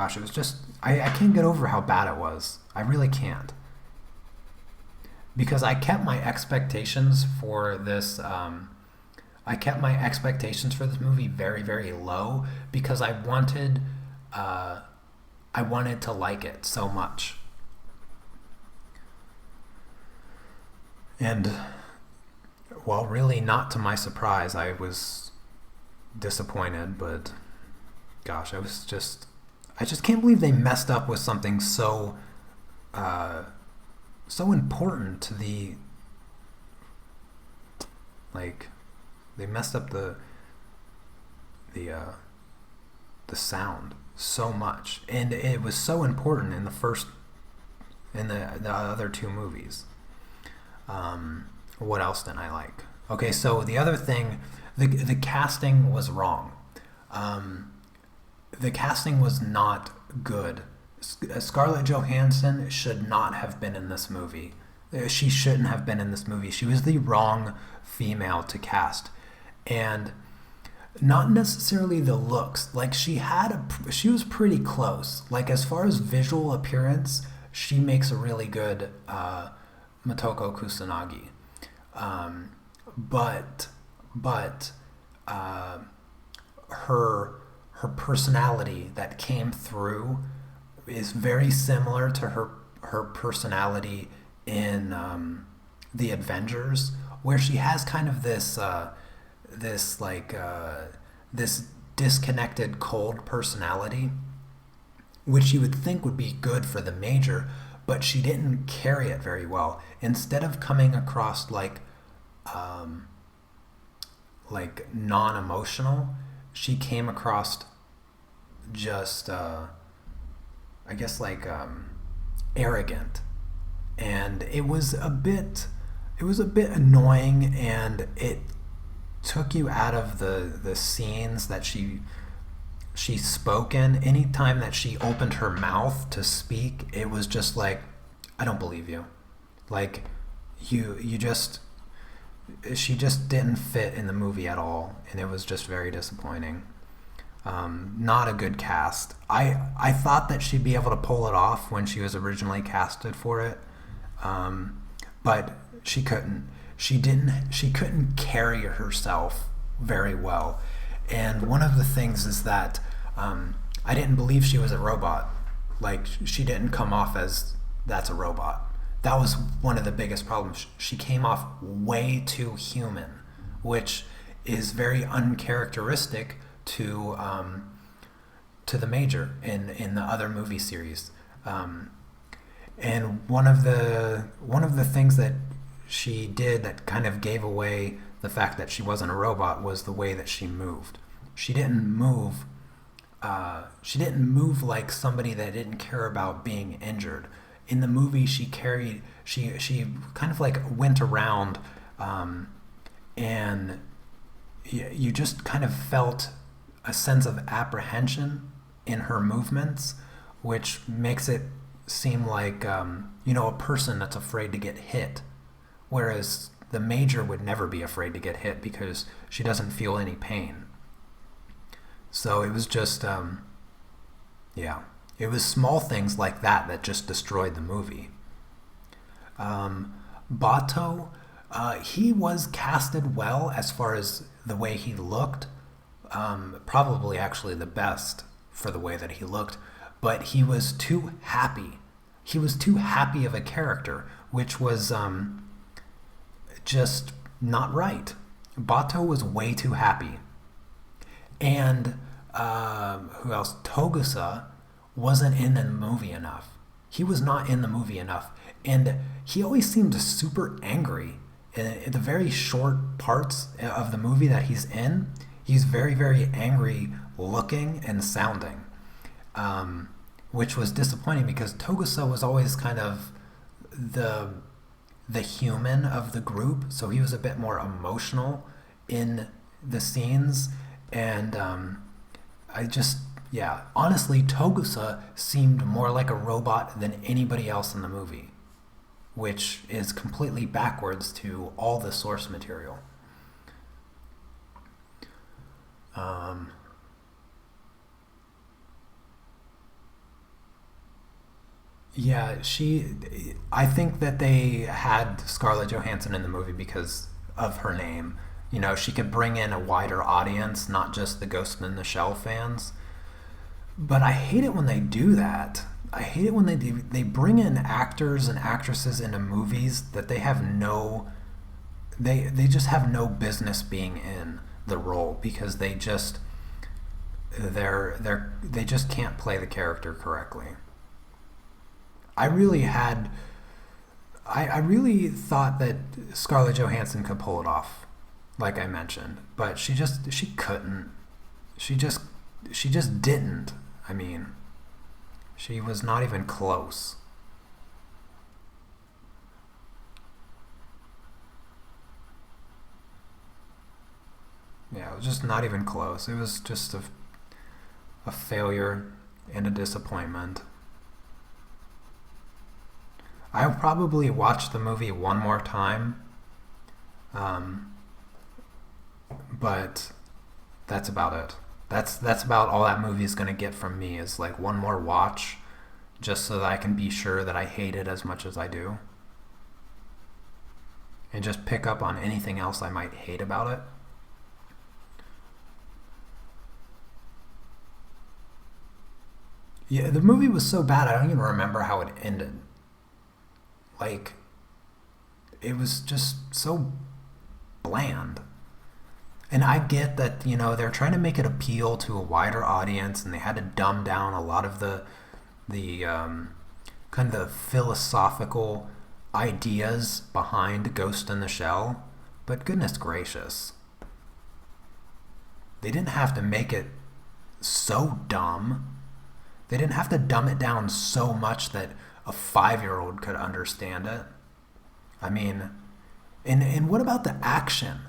it was just I can't get over how bad it was. I really can't, because I kept my expectations for this movie very, very low because I wanted to like it so much. And, well, really not to my surprise, I was disappointed, but gosh, I just can't believe they messed up with something so important to the, like, they messed up the sound so much, and it was so important in the other two movies. What else didn't I like? Okay, so the other thing, the casting was wrong. The casting was not good. Scarlett Johansson should not have been in this movie. She shouldn't have been in this movie. She was the wrong female to cast. And not necessarily the looks. Like, she was pretty close. Like, as far as visual appearance, she makes a really good Motoko Kusanagi. But her personality that came through is very similar to her personality in the Avengers, where she has kind of this disconnected, cold personality, which you would think would be good for the Major, but she didn't carry it very well. Instead of coming across like non-emotional, she came across just arrogant, and it was a bit annoying, and it took you out of the scenes that she spoke in. Anytime that she opened her mouth to speak, it was just like, I don't believe you. Like, she just didn't fit in the movie at all, and it was just very disappointing. Not a good cast. I thought that she'd be able to pull it off when she was originally casted for it, but she couldn't. She couldn't carry herself very well. And one of the things is that I didn't believe she was a robot. Like, she didn't come off as, that's a robot. That was one of the biggest problems. She came off way too human, which is very uncharacteristic to the Major in the other movie series. And one of the things that she did that kind of gave away the fact that she wasn't a robot was the way that she moved. She didn't move like somebody that didn't care about being injured. In the movie, she kind of like went around, and you just kind of felt a sense of apprehension in her movements, which makes it seem like, a person that's afraid to get hit. Whereas the Major would never be afraid to get hit because she doesn't feel any pain. So it was just, it was small things like that just destroyed the movie. Bato, he was casted well as far as the way he looked. Probably actually the best for the way that he looked, but he was too happy. He was too happy of a character, which was just not right. Bato was way too happy. And who else? Togusa wasn't in the movie enough. He was not in the movie enough. And he always seemed super angry. In the very short parts of the movie that he's in, he's very, very angry looking and sounding, which was disappointing because Togusa was always kind of the human of the group, so he was a bit more emotional in the scenes. And honestly, Togusa seemed more like a robot than anybody else in the movie, which is completely backwards to all the source material. I think that they had Scarlett Johansson in the movie because of her name. She could bring in a wider audience, not just the Ghost in the Shell fans. But I hate it when they do that. I hate it when they bring in actors and actresses into movies that they have they just have no business being in the role because they just can't play the character correctly. I really thought that Scarlett Johansson could pull it off, like I mentioned, but she couldn't. She just didn't. I mean, she was not even close. Yeah, it was just not even close. It was just a failure and a disappointment. I'll probably watch the movie one more time, but that's about it. That's about all that movie is going to get from me is like one more watch, just so that I can be sure that I hate it as much as I do, and just pick up on anything else I might hate about it. Yeah, the movie was so bad I don't even remember how it ended. Like, it was just so bland. And I get that, they're trying to make it appeal to a wider audience, and they had to dumb down a lot of the kind of the philosophical ideas behind Ghost in the Shell. But goodness gracious, they didn't have to make it so dumb. They didn't have to dumb it down so much that a 5-year-old could understand it. I mean, and what about the action?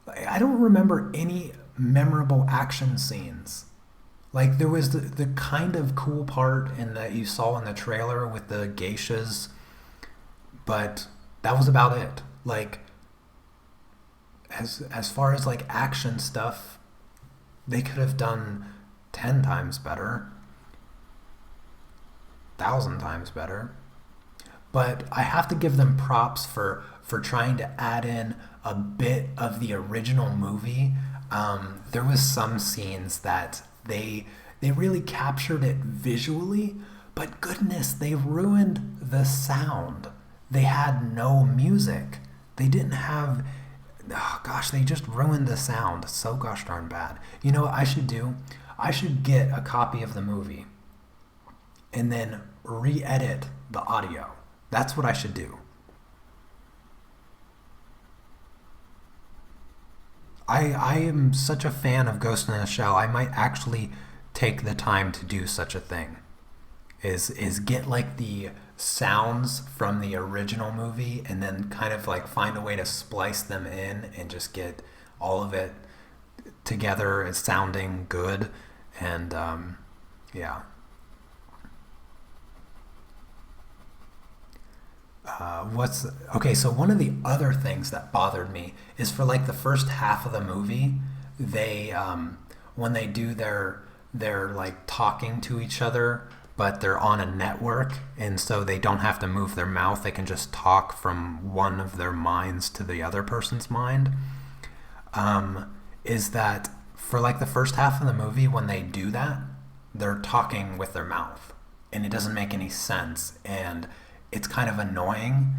I don't remember any memorable action scenes. Like, there was the kind of cool part that you saw in the trailer with the geishas, but that was about it. Like, as far as like action stuff, they could have done 10 times better, 1,000 times better. But I have to give them props for trying to add in a bit of the original movie. There was some scenes that they really captured it visually, but goodness, they ruined the sound. They had no music. They didn't have... Oh gosh, they just ruined the sound so gosh darn bad. You know what I should do? I should get a copy of the movie and then re-edit the audio. That's what I should do. I am such a fan of Ghost in the Shell, I might actually take the time to do such a thing. Is get like the sounds from the original movie and then kind of like find a way to splice them in and just get all of it together as sounding good, and yeah. Okay, so one of the other things that bothered me is for like the first half of the movie, they when they do their like talking to each other, but they're on a network, and so they don't have to move their mouth, they can just talk from one of their minds to the other person's mind. Is that for like the first half of the movie, when they do that, they're talking with their mouth, and it doesn't make any sense, and it's kind of annoying.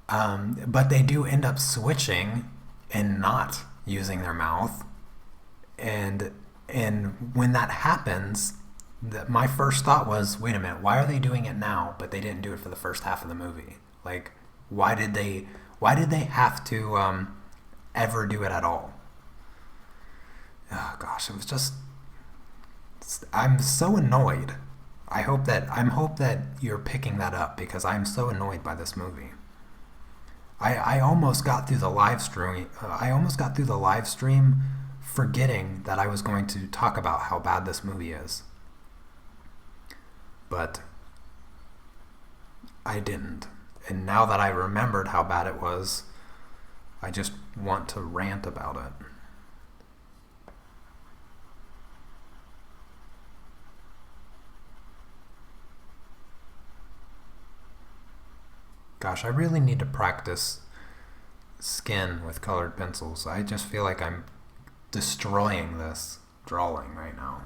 But they do end up switching and not using their mouth, and when that happens, my first thought was, wait a minute, why are they doing it now, but they didn't do it for the first half of the movie? Like, why did they have to ever do it at all? Oh gosh, it was just, I'm so annoyed. I hope that you're picking that up, because I'm so annoyed by this movie. I almost got through the live stream. Forgetting that I was going to talk about how bad this movie is, but I didn't. And now that I remembered how bad it was, I just want to rant about it. Gosh, I really need to practice skin with colored pencils. I just feel like I'm destroying this drawing right now.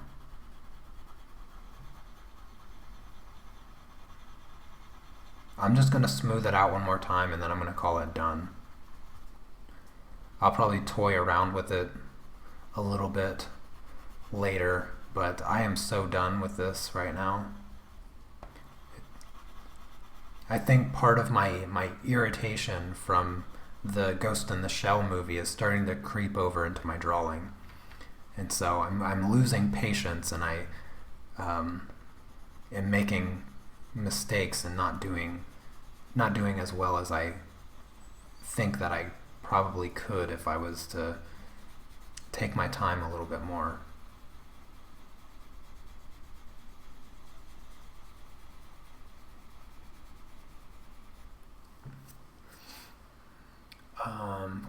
I'm just going to smooth it out one more time, and then I'm going to call it done. I'll probably toy around with it a little bit later, but I am so done with this right now. I think part of my irritation from the Ghost in the Shell movie is starting to creep over into my drawing, and so I'm losing patience, and I am making mistakes and not doing as well as I think that I probably could if I was to take my time a little bit more.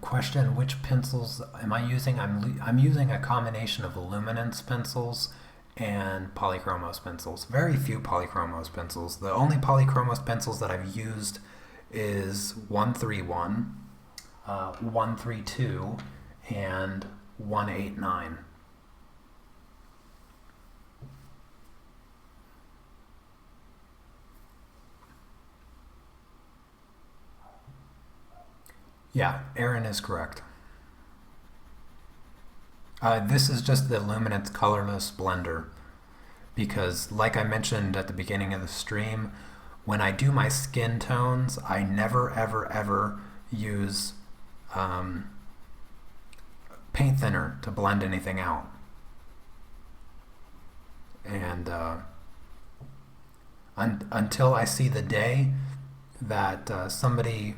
Question, which pencils am I using? I'm using a combination of Luminance pencils and polychromos pencils. Very few polychromos pencils. The only polychromos pencils that I've used is 131, 132, and 189. Yeah, Aaron is correct. This is just the Luminance Colorless blender, because like I mentioned at the beginning of the stream, when I do my skin tones, I never ever use paint thinner to blend anything out. And until I see the day that somebody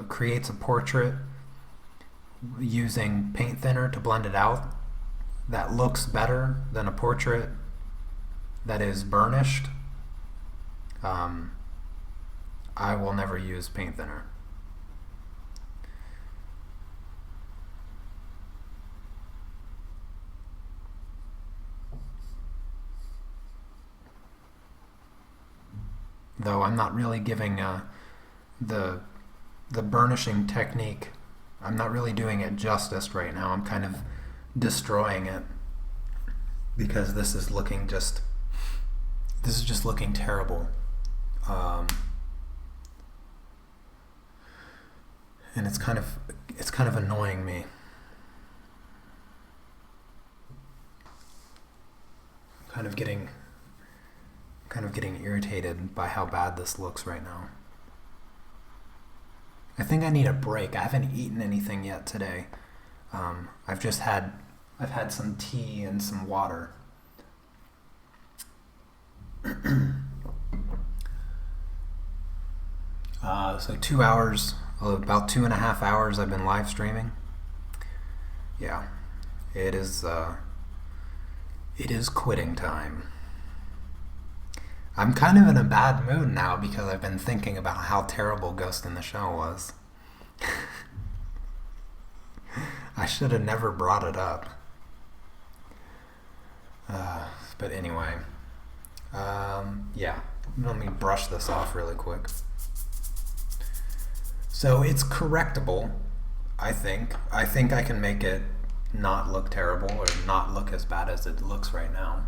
creates a portrait using paint thinner to blend it out that looks better than a portrait that is burnished, I will never use paint thinner. Though I'm not really giving the burnishing technique, I'm not really doing it justice right now. I'm kind of destroying it, because this is just looking terrible. And it's kind of annoying me. Kind of getting irritated by how bad this looks right now. I think I need a break. I haven't eaten anything yet today. I've had some tea and some water. So 2 hours, about 2.5 hours I've been live streaming. Yeah. It is quitting time. I'm kind of in a bad mood now because I've been thinking about how terrible Ghost in the Shell was. I should have never brought it up. But anyway, yeah, let me brush this off really quick. So it's correctable, I think. I think I can make it not look terrible or not look as bad as it looks right now.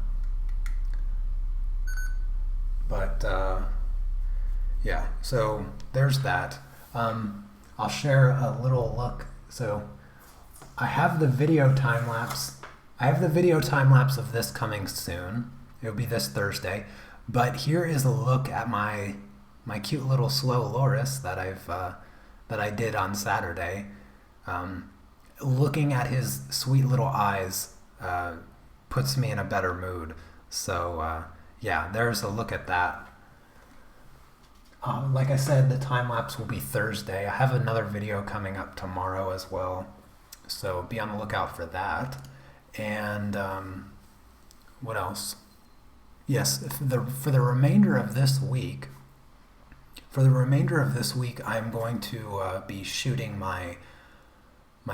But yeah, so there's that. I'll share a little look. So I have the video time lapse. I have the video time lapse of this coming soon. It'll be this Thursday. But here is a look at my cute little slow loris that I did on Saturday. Looking at his sweet little eyes puts me in a better mood. So yeah, there's a look at that. Like I said, the time lapse will be Thursday. I have another video coming up tomorrow as well, so be on the lookout for that. And what else? Yes, for the remainder of this week, I'm going to be shooting my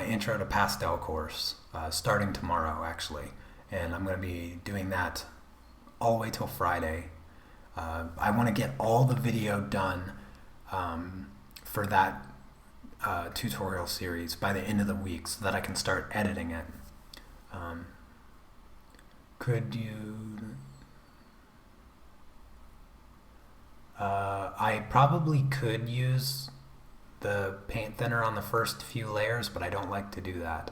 Intro to Pastel course starting tomorrow, actually, and I'm going to be doing that all the way till Friday. I want to get all the video done for that tutorial series by the end of the week so that I can start editing it. I probably could use the paint thinner on the first few layers, but I don't like to do that.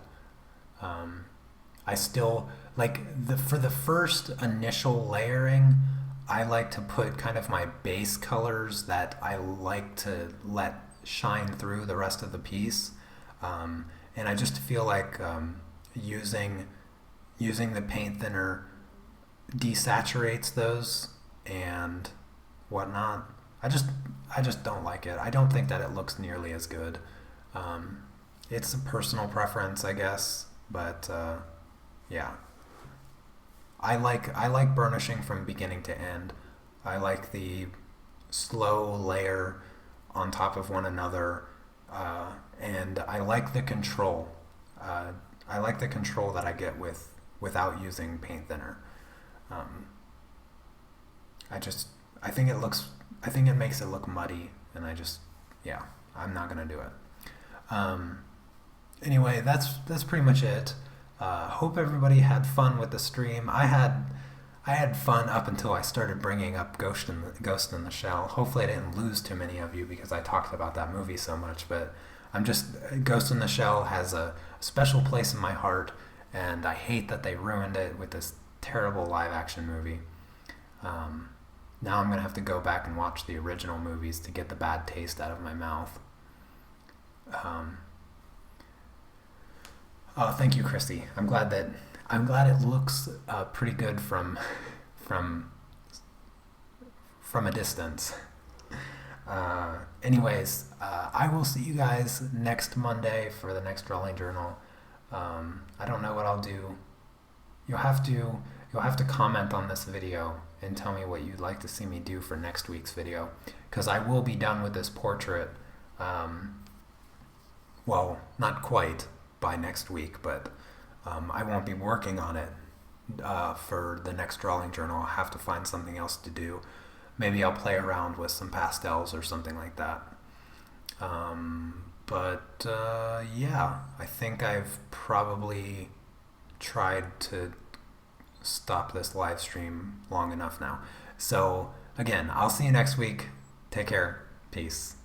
I still like for the first initial layering, I like to put kind of my base colors that I like to let shine through the rest of the piece, and I just feel like using the paint thinner desaturates those and whatnot. I just don't like it. I don't think that it looks nearly as good. It's a personal preference, I guess, but yeah. I like burnishing from beginning to end. I like the slow layer on top of one another, and I like the control. I like the control that I get without using paint thinner. I think it makes it look muddy, and yeah, I'm not gonna do it. Anyway, that's pretty much it. Hope everybody had fun with the stream. I had fun up until I started bringing up Ghost in the Shell. Hopefully I didn't lose too many of you because I talked about that movie so much, but Ghost in the Shell has a special place in my heart, and I hate that they ruined it with this terrible live action movie. Now I'm going to have to go back and watch the original movies to get the bad taste out of my mouth. Oh, thank you, Christy. I'm glad it looks pretty good from a distance. Anyways, I will see you guys next Monday for the next drawing journal. I don't know what I'll do. You'll have to comment on this video and tell me what you'd like to see me do for next week's video, because I will be done with this portrait. Well, not quite by next week, but I won't be working on it for the next drawing journal. I'll have to find something else to do. Maybe I'll play around with some pastels or something like that. But yeah, I think I've probably tried to stop this live stream long enough now. So again, I'll see you next week. Take care. Peace.